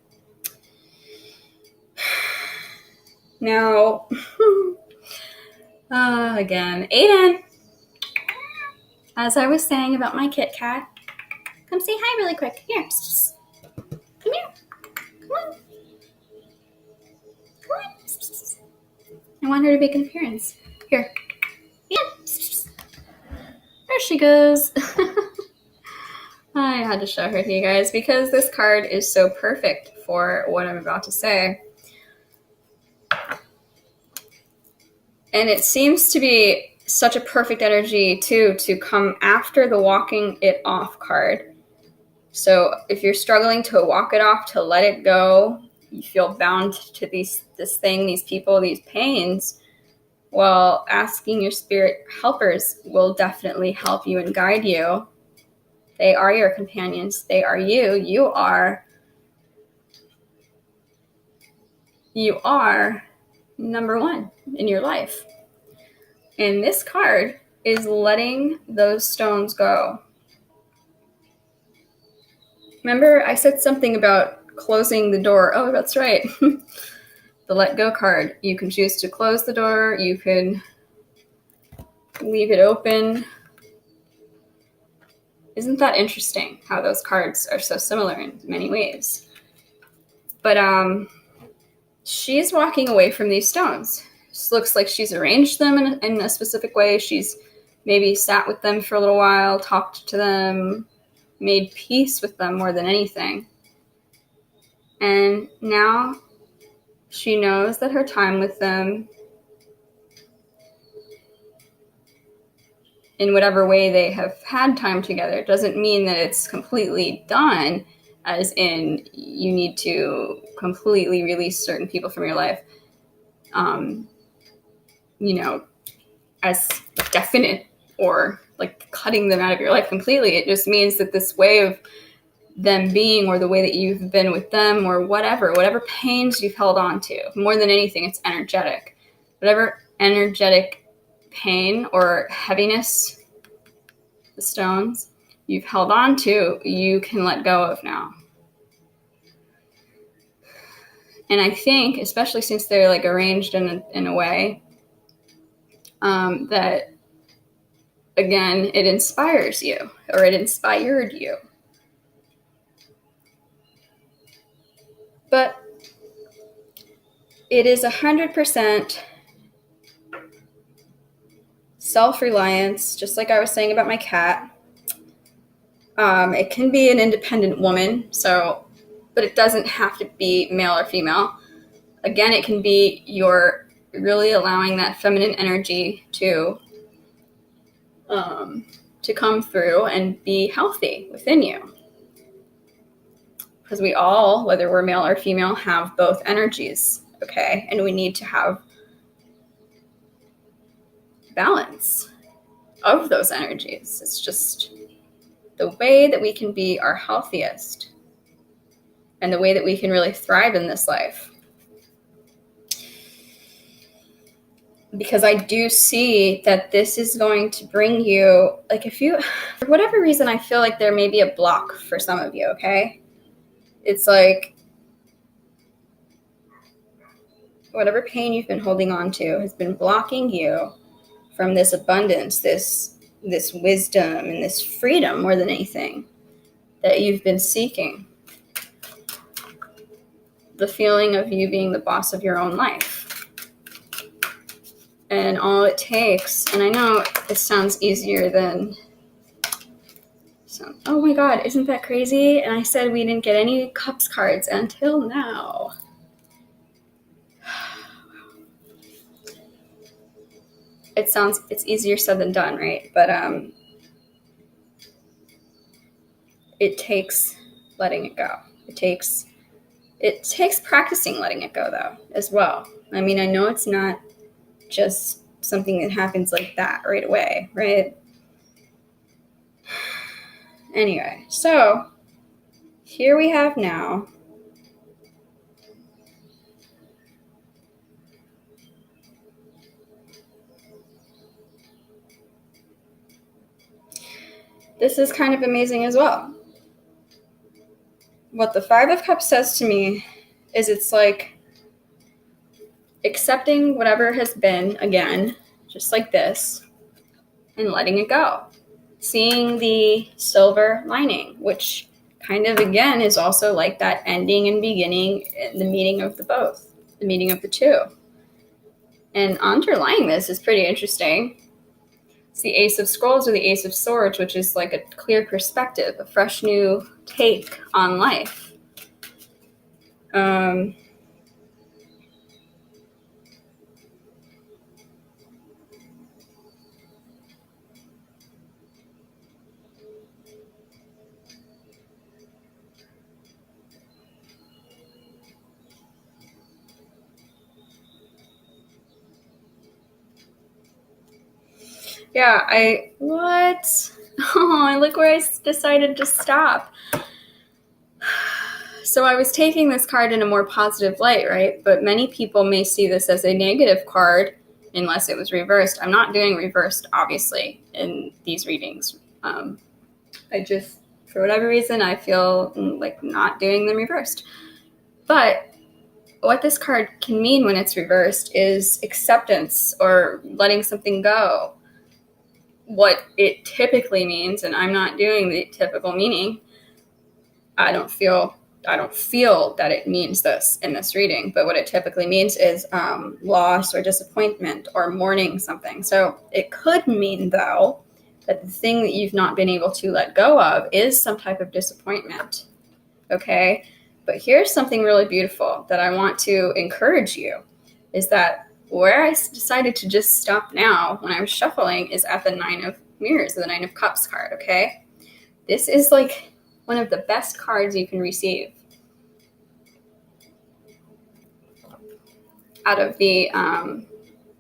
Now, again, Aiden, as I was saying about my Kit Kat, come say hi really quick. Here. Come here. Come on. Come on. I want her to make an appearance. Here. Yeah. There she goes. I had to show her to you guys because this card is so perfect for what I'm about to say. And it seems to be such a perfect energy, too, to come after the walking it off card. So if you're struggling to walk it off, to let it go, you feel bound to this thing, these people, these pains, well, asking your spirit helpers will definitely help you and guide you. They are your companions. They are you. You are number one in your life. And this card is letting those stones go. Remember, I said something about closing the door. Oh, that's right. The let go card. You can choose to close the door. You can leave it open. Isn't that interesting how those cards are so similar in many ways? But she's walking away from these stones. It looks like she's arranged them in a specific way. She's maybe sat with them for a little while, talked to them, made peace with them more than anything. And now she knows that her time with them, in whatever way they have had time together, doesn't mean that it's completely done, as in you need to completely release certain people from your life, as definite or like cutting them out of your life completely. It just means that this way of them being, or the way that you've been with them, or whatever pains you've held on to, more than anything, it's energetic. Whatever energetic pain or heaviness, the stones you've held on to, you can let go of now. And I think, especially since they're like arranged in a way that, again, it inspires you, or it inspired you. But it is 100% self-reliance, just like I was saying about my cat. It can be an independent woman, but it doesn't have to be male or female. Again, it can be you're really allowing that feminine energy to come through and be healthy within you. Because we all, whether we're male or female, have both energies, okay? And we need to have balance of those energies. It's just the way that we can be our healthiest and the way that we can really thrive in this life. Because I do see that this is going to bring you, like, if you, for whatever reason, I feel like there may be a block for some of you, okay? It's like whatever pain you've been holding on to has been blocking you from this abundance, this wisdom, and this freedom more than anything that you've been seeking. The feeling of you being the boss of your own life. And all it takes, and I know this sounds easier than, oh my God, isn't that crazy? And I said we didn't get any cups cards until now. It's easier said than done, right? But it takes letting it go. It takes practicing letting it go, though, as well. I mean, I know it's not just something that happens like that right away, right? Anyway, so here we have now this is kind of amazing as well. What the Five of Cups says to me is it's like accepting whatever has been, again, just like this, and letting it go. Seeing the silver lining, which kind of, again, is also like that ending and beginning, the meeting of the both, the meeting of the two. And underlying this is pretty interesting. It's the Ace of Scrolls or the Ace of Swords, which is like a clear perspective, a fresh new take on life. Yeah, what? Oh, and look where I decided to stop. So I was taking this card in a more positive light, right? But many people may see this as a negative card unless it was reversed. I'm not doing reversed, obviously, in these readings. I just, for whatever reason, I feel like not doing them reversed. But what this card can mean when it's reversed is acceptance or letting something go. What it typically means, and I'm not doing the typical meaning, I don't feel that it means this in this reading, but what it typically means is loss or disappointment or mourning something. So it could mean, though, that the thing that you've not been able to let go of is some type of disappointment, okay? But here's something really beautiful that I want to encourage you, is that where I decided to just stop now when I'm shuffling is at the 9 of Mirrors, the 9 of Cups card, okay? This is like one of the best cards you can receive out of the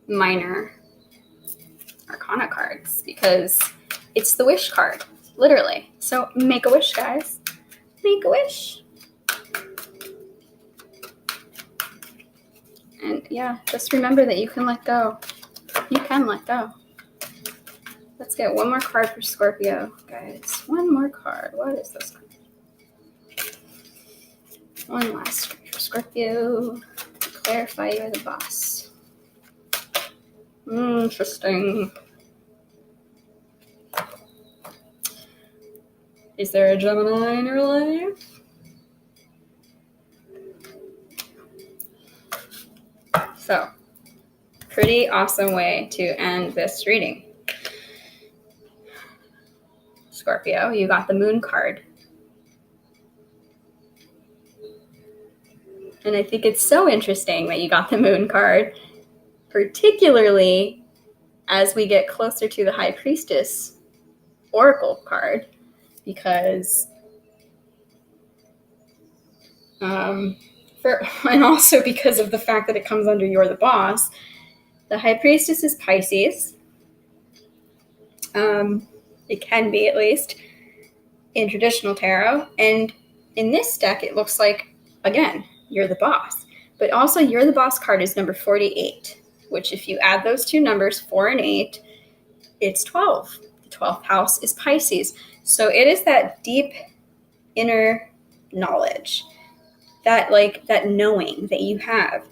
minor arcana cards, because it's the wish card, literally. So make a wish, guys. Make a wish. And yeah, just remember that you can let go. You can let go. Let's get one more card for Scorpio, guys. One more card. What is this card? One last card for Scorpio. Clarify you're the boss. Interesting. Is there a Gemini in your life? So, pretty awesome way to end this reading. Scorpio, you got the Moon card. And I think it's so interesting that you got the Moon card, particularly as we get closer to the High Priestess Oracle card, because and also because of the fact that it comes under You're the Boss. The High Priestess is Pisces. It can be, at least, in traditional tarot. And in this deck, it looks like, again, You're the Boss. But also, You're the Boss card is number 48, which if you add those two numbers, 4 and 8, it's 12. The 12th house is Pisces. So it is that deep inner knowledge, that knowing that you have.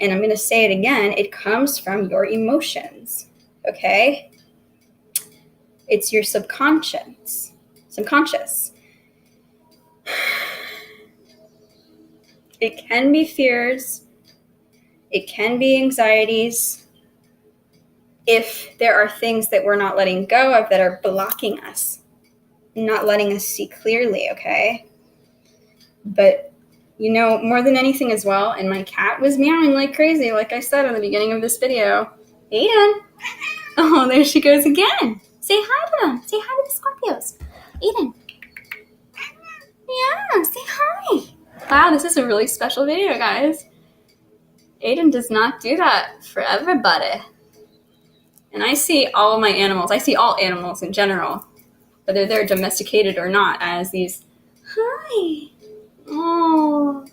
And I'm going to say it again, it comes from your emotions, okay? It's your subconscious. It can be fears. It can be anxieties. If there are things that we're not letting go of that are blocking us, not letting us see clearly, okay? But, you know, more than anything as well, and my cat was meowing like crazy, like I said in the beginning of this video. Aiden! Oh, there she goes again. Say hi to them. Say hi to the Scorpios. Aiden. Yeah, say hi. Wow, this is a really special video, guys. Aiden does not do that for everybody. And I see all my animals, I see all animals in general, whether they're domesticated or not, as these, hi. Oh,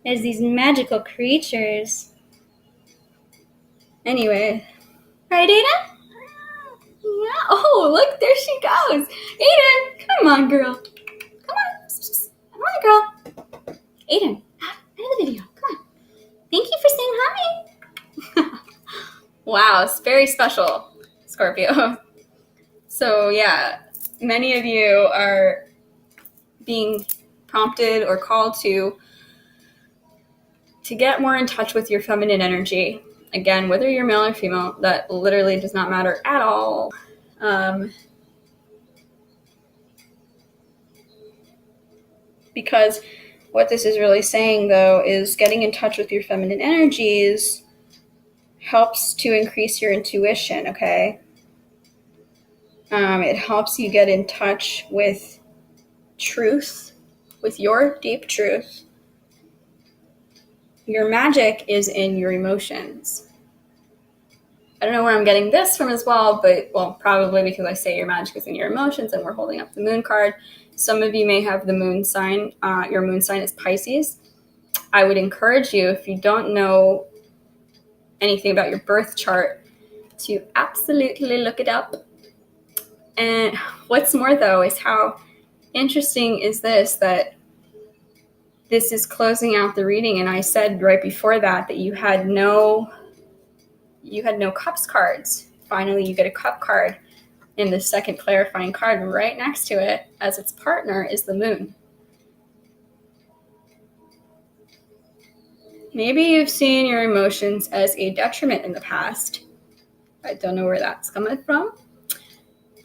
as these magical creatures. Anyway, right, Aiden? Yeah. Oh, look, there she goes. Aiden, come on, girl. Come on. Come on, girl. Aiden, end of the video. Come on. Thank you for saying hi. Wow, it's very special, Scorpio. So, yeah, many of you are being prompted or called to get more in touch with your feminine energy. Again, whether you're male or female, that literally does not matter at all. Because what this is really saying, though, is getting in touch with your feminine energies helps to increase your intuition, okay? It helps you get in touch with truth, with your deep truth. Your magic is in your emotions. I don't know where I'm getting this from as well, but, well, probably because I say your magic is in your emotions and we're holding up the Moon card. Some of you may have the moon sign. Your moon sign is Pisces. I would encourage you, if you don't know anything about your birth chart, to absolutely look it up. And what's more, though, is how interesting is this, that this is closing out the reading, and I said right before that you had no cups cards. Finally, you get a cup card, and the second clarifying card right next to it as its partner is the Moon. Maybe you've seen your emotions as a detriment in the past. I don't know where that's coming from.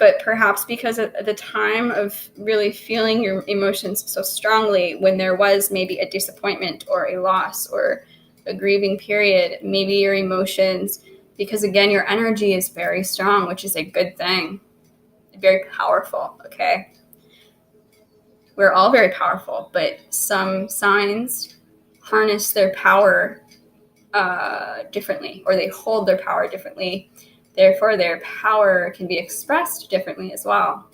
but perhaps because at the time of really feeling your emotions so strongly, when there was maybe a disappointment or a loss or a grieving period, maybe your emotions, because again, your energy is very strong, which is a good thing, very powerful, okay? We're all very powerful, but some signs harness their power differently, or they hold their power differently. Therefore, their power can be expressed differently as well.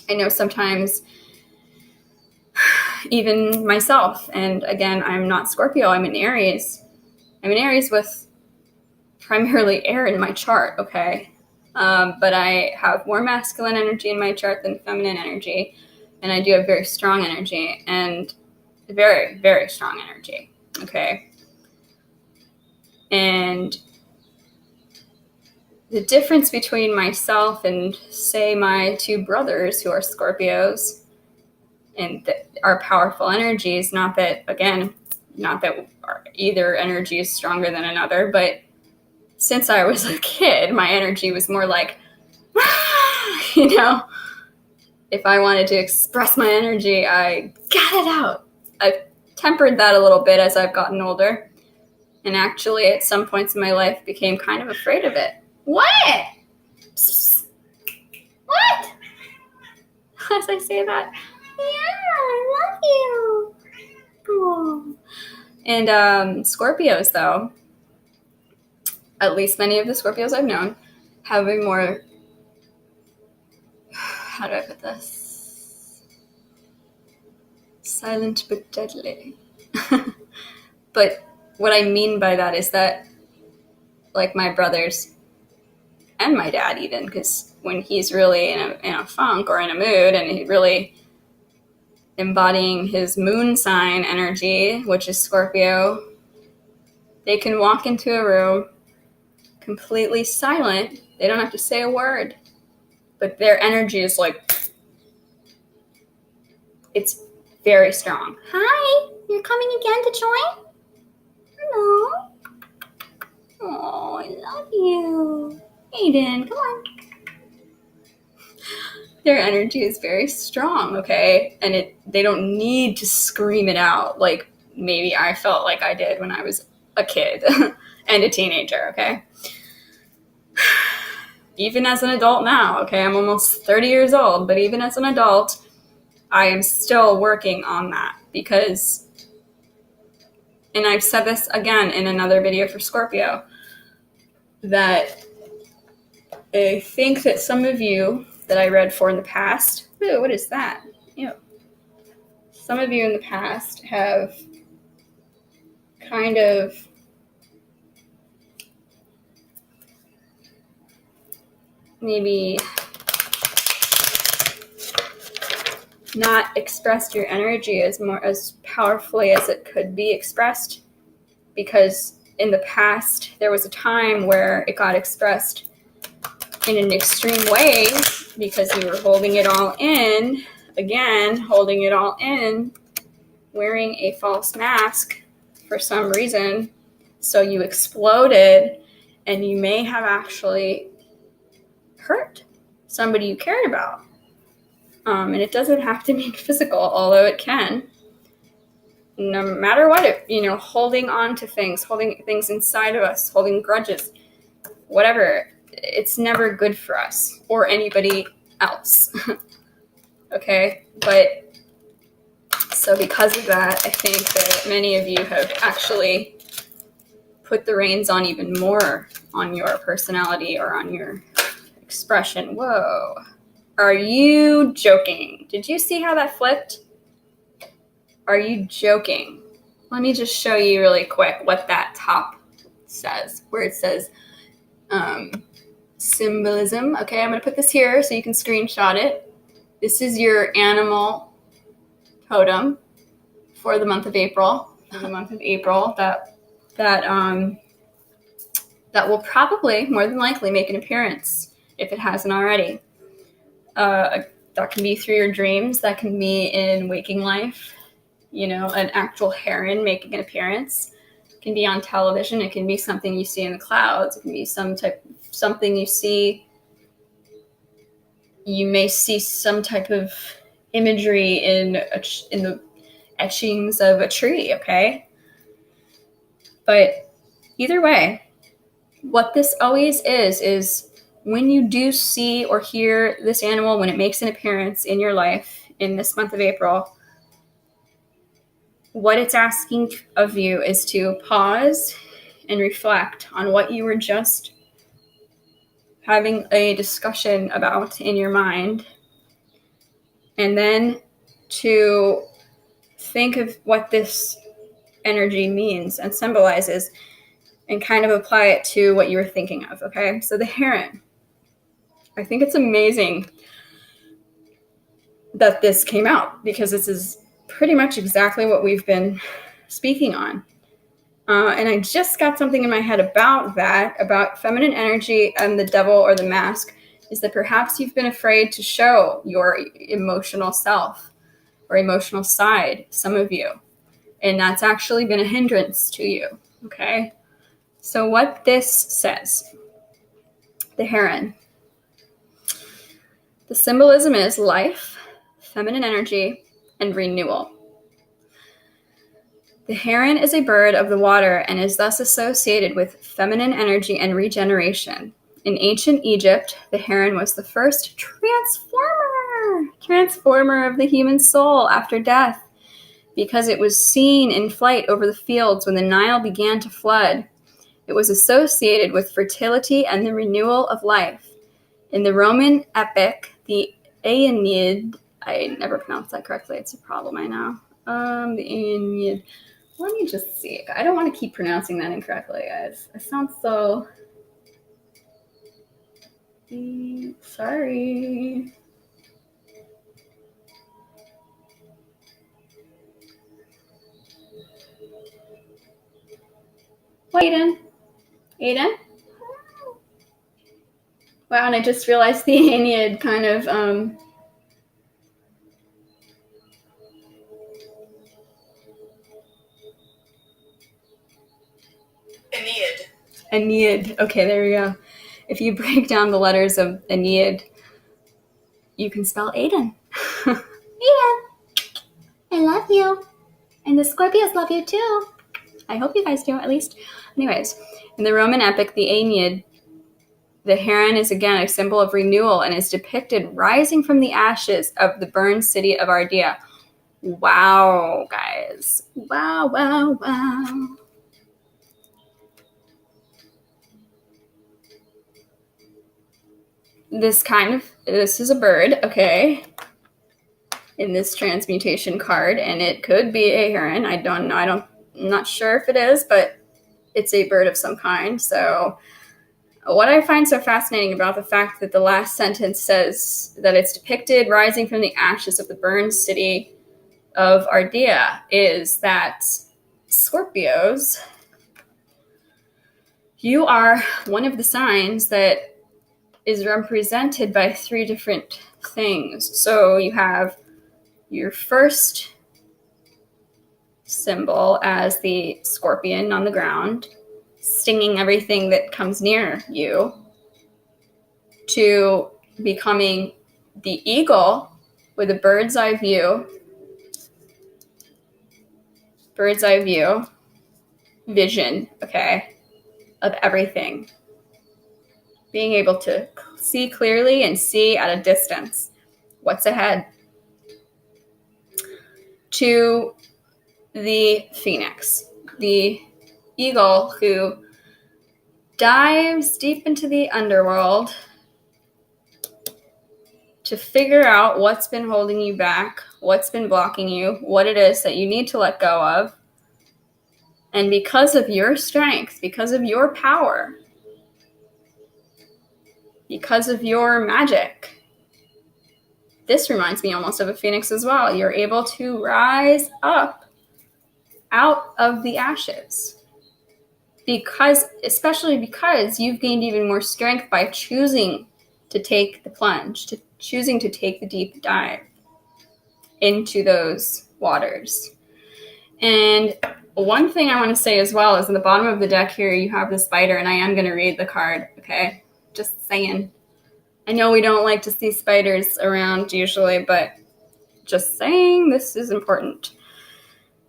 I know sometimes, even myself, and again, I'm not Scorpio, I'm an Aries. I'm an Aries with primarily air in my chart, okay? But I have more masculine energy in my chart than feminine energy, and I do have very strong energy, and very, very strong energy, okay? And the difference between myself and, say, my two brothers who are Scorpios and our powerful energies, not that either energy is stronger than another, but since I was a kid, my energy was more like, you know, if I wanted to express my energy, I got it out. I've tempered that a little bit as I've gotten older, and actually at some points in my life became kind of afraid of it. What? What? As I say that, yeah, I love you. Cool. And Scorpios, though, at least many of the Scorpios I've known, have a more, how do I put this? Silent but deadly. But what I mean by that is that, like my brothers and my dad even, because when he's really in a funk or in a mood and he really embodying his moon sign energy, which is Scorpio, they can walk into a room completely silent. They don't have to say a word, but their energy is like, it's very strong. Hi, you're coming again to join? Hello. Oh, I love you. Aiden, come on. Their energy is very strong, okay? And they don't need to scream it out like maybe I felt like I did when I was a kid and a teenager, okay? Even as an adult now, okay? I'm almost 30 years old, but even as an adult, I am still working on that because, and I've said this again in another video for Scorpio, that I think that some of you that I read for in the past, ooh, what is that? Ew. Some of you in the past have kind of maybe not expressed your energy as powerfully as it could be expressed, because in the past there was a time where it got expressed in an extreme way because you were holding it all in, wearing a false mask for some reason. So you exploded, and you may have actually hurt somebody you cared about. And it doesn't have to be physical, although it can. No matter what, holding on to things, holding things inside of us, holding grudges, whatever, it's never good for us or anybody else. Okay? But so because of that, I think that many of you have actually put the reins on even more on your personality or on your expression. Whoa. Are you joking? Did you see how that flipped? Are you joking? Let me just show you really quick what that top says, where it says symbolism. Okay, I'm going to put this here so you can screenshot it. This is your animal totem for the month of April. That will probably, more than likely, make an appearance if it hasn't already. That can be through your dreams. That can be in waking life. An actual heron making an appearance. It can be on television. It can be something you see in the clouds. It can be something you see You may see some type of imagery in the etchings of a tree, okay? But either way, what this always is when you do see or hear this animal, when it makes an appearance in your life in this month of April, what it's asking of you is to pause and reflect on what you were just having a discussion about in your mind, and then to think of what this energy means and symbolizes and kind of apply it to what you were thinking of, okay? So the heron. I think it's amazing that this came out because this is pretty much exactly what we've been speaking on. And I just got something in my head about that, about feminine energy and the devil or the mask, is that perhaps you've been afraid to show your emotional self or emotional side, some of you. And that's actually been a hindrance to you, okay? So what this says, the heron, the symbolism is life, feminine energy, and renewal. The heron is a bird of the water and is thus associated with feminine energy and regeneration. In ancient Egypt, the heron was the first transformer of the human soul after death, because it was seen in flight over the fields when the Nile began to flood. It was associated with fertility and the renewal of life. In the Roman epic, the Aeneid, I never pronounced that correctly, it's a problem, I know. The Aeneid. Let me just see. I don't want to keep pronouncing that incorrectly, guys. I sound so... sorry. Aiden? Aiden? Wow, and I just realized the Aeneid kind of... Aeneid. Okay, there we go. If you break down the letters of Aeneid, you can spell Aiden. Aiden, I love you. And the Scorpios love you too. I hope you guys do, at least. Anyways, in the Roman epic, the Aeneid, the heron is again a symbol of renewal and is depicted rising from the ashes of the burned city of Ardea. Wow, guys. Wow, wow, wow. This is a bird, okay, in this transmutation card, and it could be a heron. I don't know. I'm not sure if it is, but it's a bird of some kind. So what I find so fascinating about the fact that the last sentence says that it's depicted rising from the ashes of the burned city of Ardea is that Scorpios, you are one of the signs that is represented by three different things. So you have your first symbol as the scorpion on the ground, stinging everything that comes near you, to becoming the eagle with a bird's eye view vision, okay, of everything. Being able to see clearly and see at a distance what's ahead. To the phoenix, the eagle who dives deep into the underworld to figure out what's been holding you back, what's been blocking you, what it is that you need to let go of. And because of your strength, because of your power, because of your magic, this reminds me almost of a phoenix as well. You're able to rise up out of the ashes. Especially because you've gained even more strength by choosing to take the plunge, to choosing to take the deep dive into those waters. And one thing I want to say as well is in the bottom of the deck here, you have the spider, and I am going to read the card, okay? Just saying. I know we don't like to see spiders around usually, but just saying, this is important,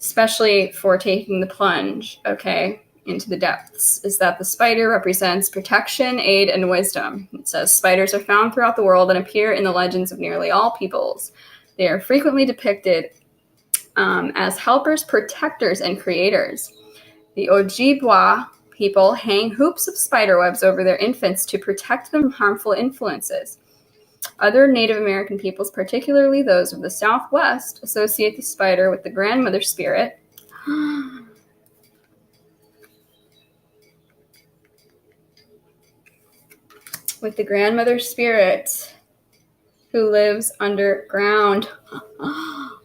especially for taking the plunge, okay, into the depths, is that the spider represents protection, aid, and wisdom. It says spiders are found throughout the world and appear in the legends of nearly all peoples. They are frequently depicted as helpers, protectors, and creators. The Ojibwa people hang hoops of spider webs over their infants to protect them from harmful influences. Other Native American peoples, particularly those of the Southwest, associate the spider with the grandmother spirit. With the grandmother spirit who lives underground.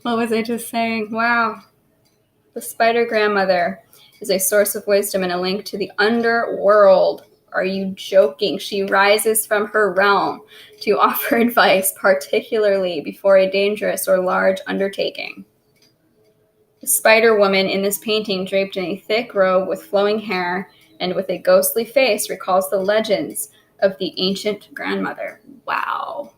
What was I just saying? Wow. The spider grandmother is a source of wisdom and a link to the underworld. Are you joking? She rises from her realm to offer advice, particularly before a dangerous or large undertaking. The spider woman in this painting, draped in a thick robe with flowing hair and with a ghostly face, recalls the legends of the ancient grandmother. Wow.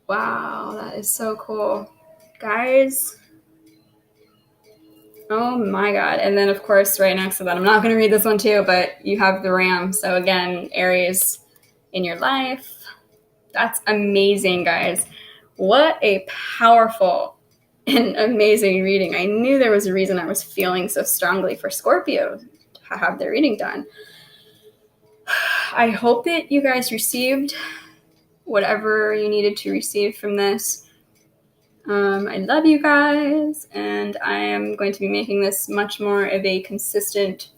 Wow, that is so cool. Guys, oh my god. And then, of course, right next to that, I'm not going to read this one too, but you have the ram. So again, Aries in your life. That's amazing, guys. What a powerful and amazing reading. I knew there was a reason I was feeling so strongly for Scorpio to have their reading done. I hope that you guys received whatever you needed to receive from this. I love you guys, and I am going to be making this much more of a consistent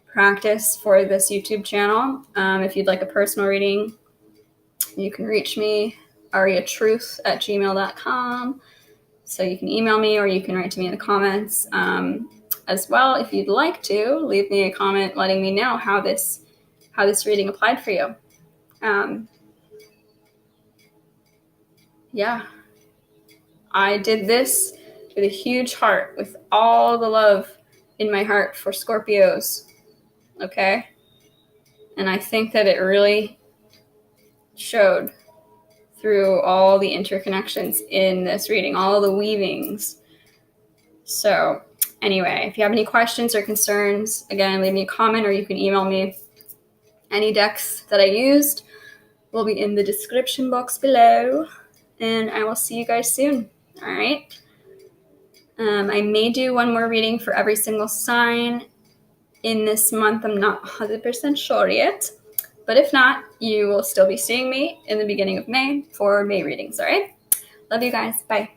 practice for this YouTube channel. If you'd like a personal reading, you can reach me, ariatruth@gmail.com. So you can email me or you can write to me in the comments. As well, if you'd like to, leave me a comment letting me know how this reading applied for you. Yeah, I did this with a huge heart, with all the love in my heart for Scorpios, okay? And I think that it really showed through all the interconnections in this reading, all the weavings. So anyway, if you have any questions or concerns, again, leave me a comment or you can email me. Any decks that I used will be in the description box below. And I will see you guys soon. All right. I may do one more reading for every single sign in this month. I'm not 100% sure yet. But if not, you will still be seeing me in the beginning of May for May readings. All right. Love you guys. Bye.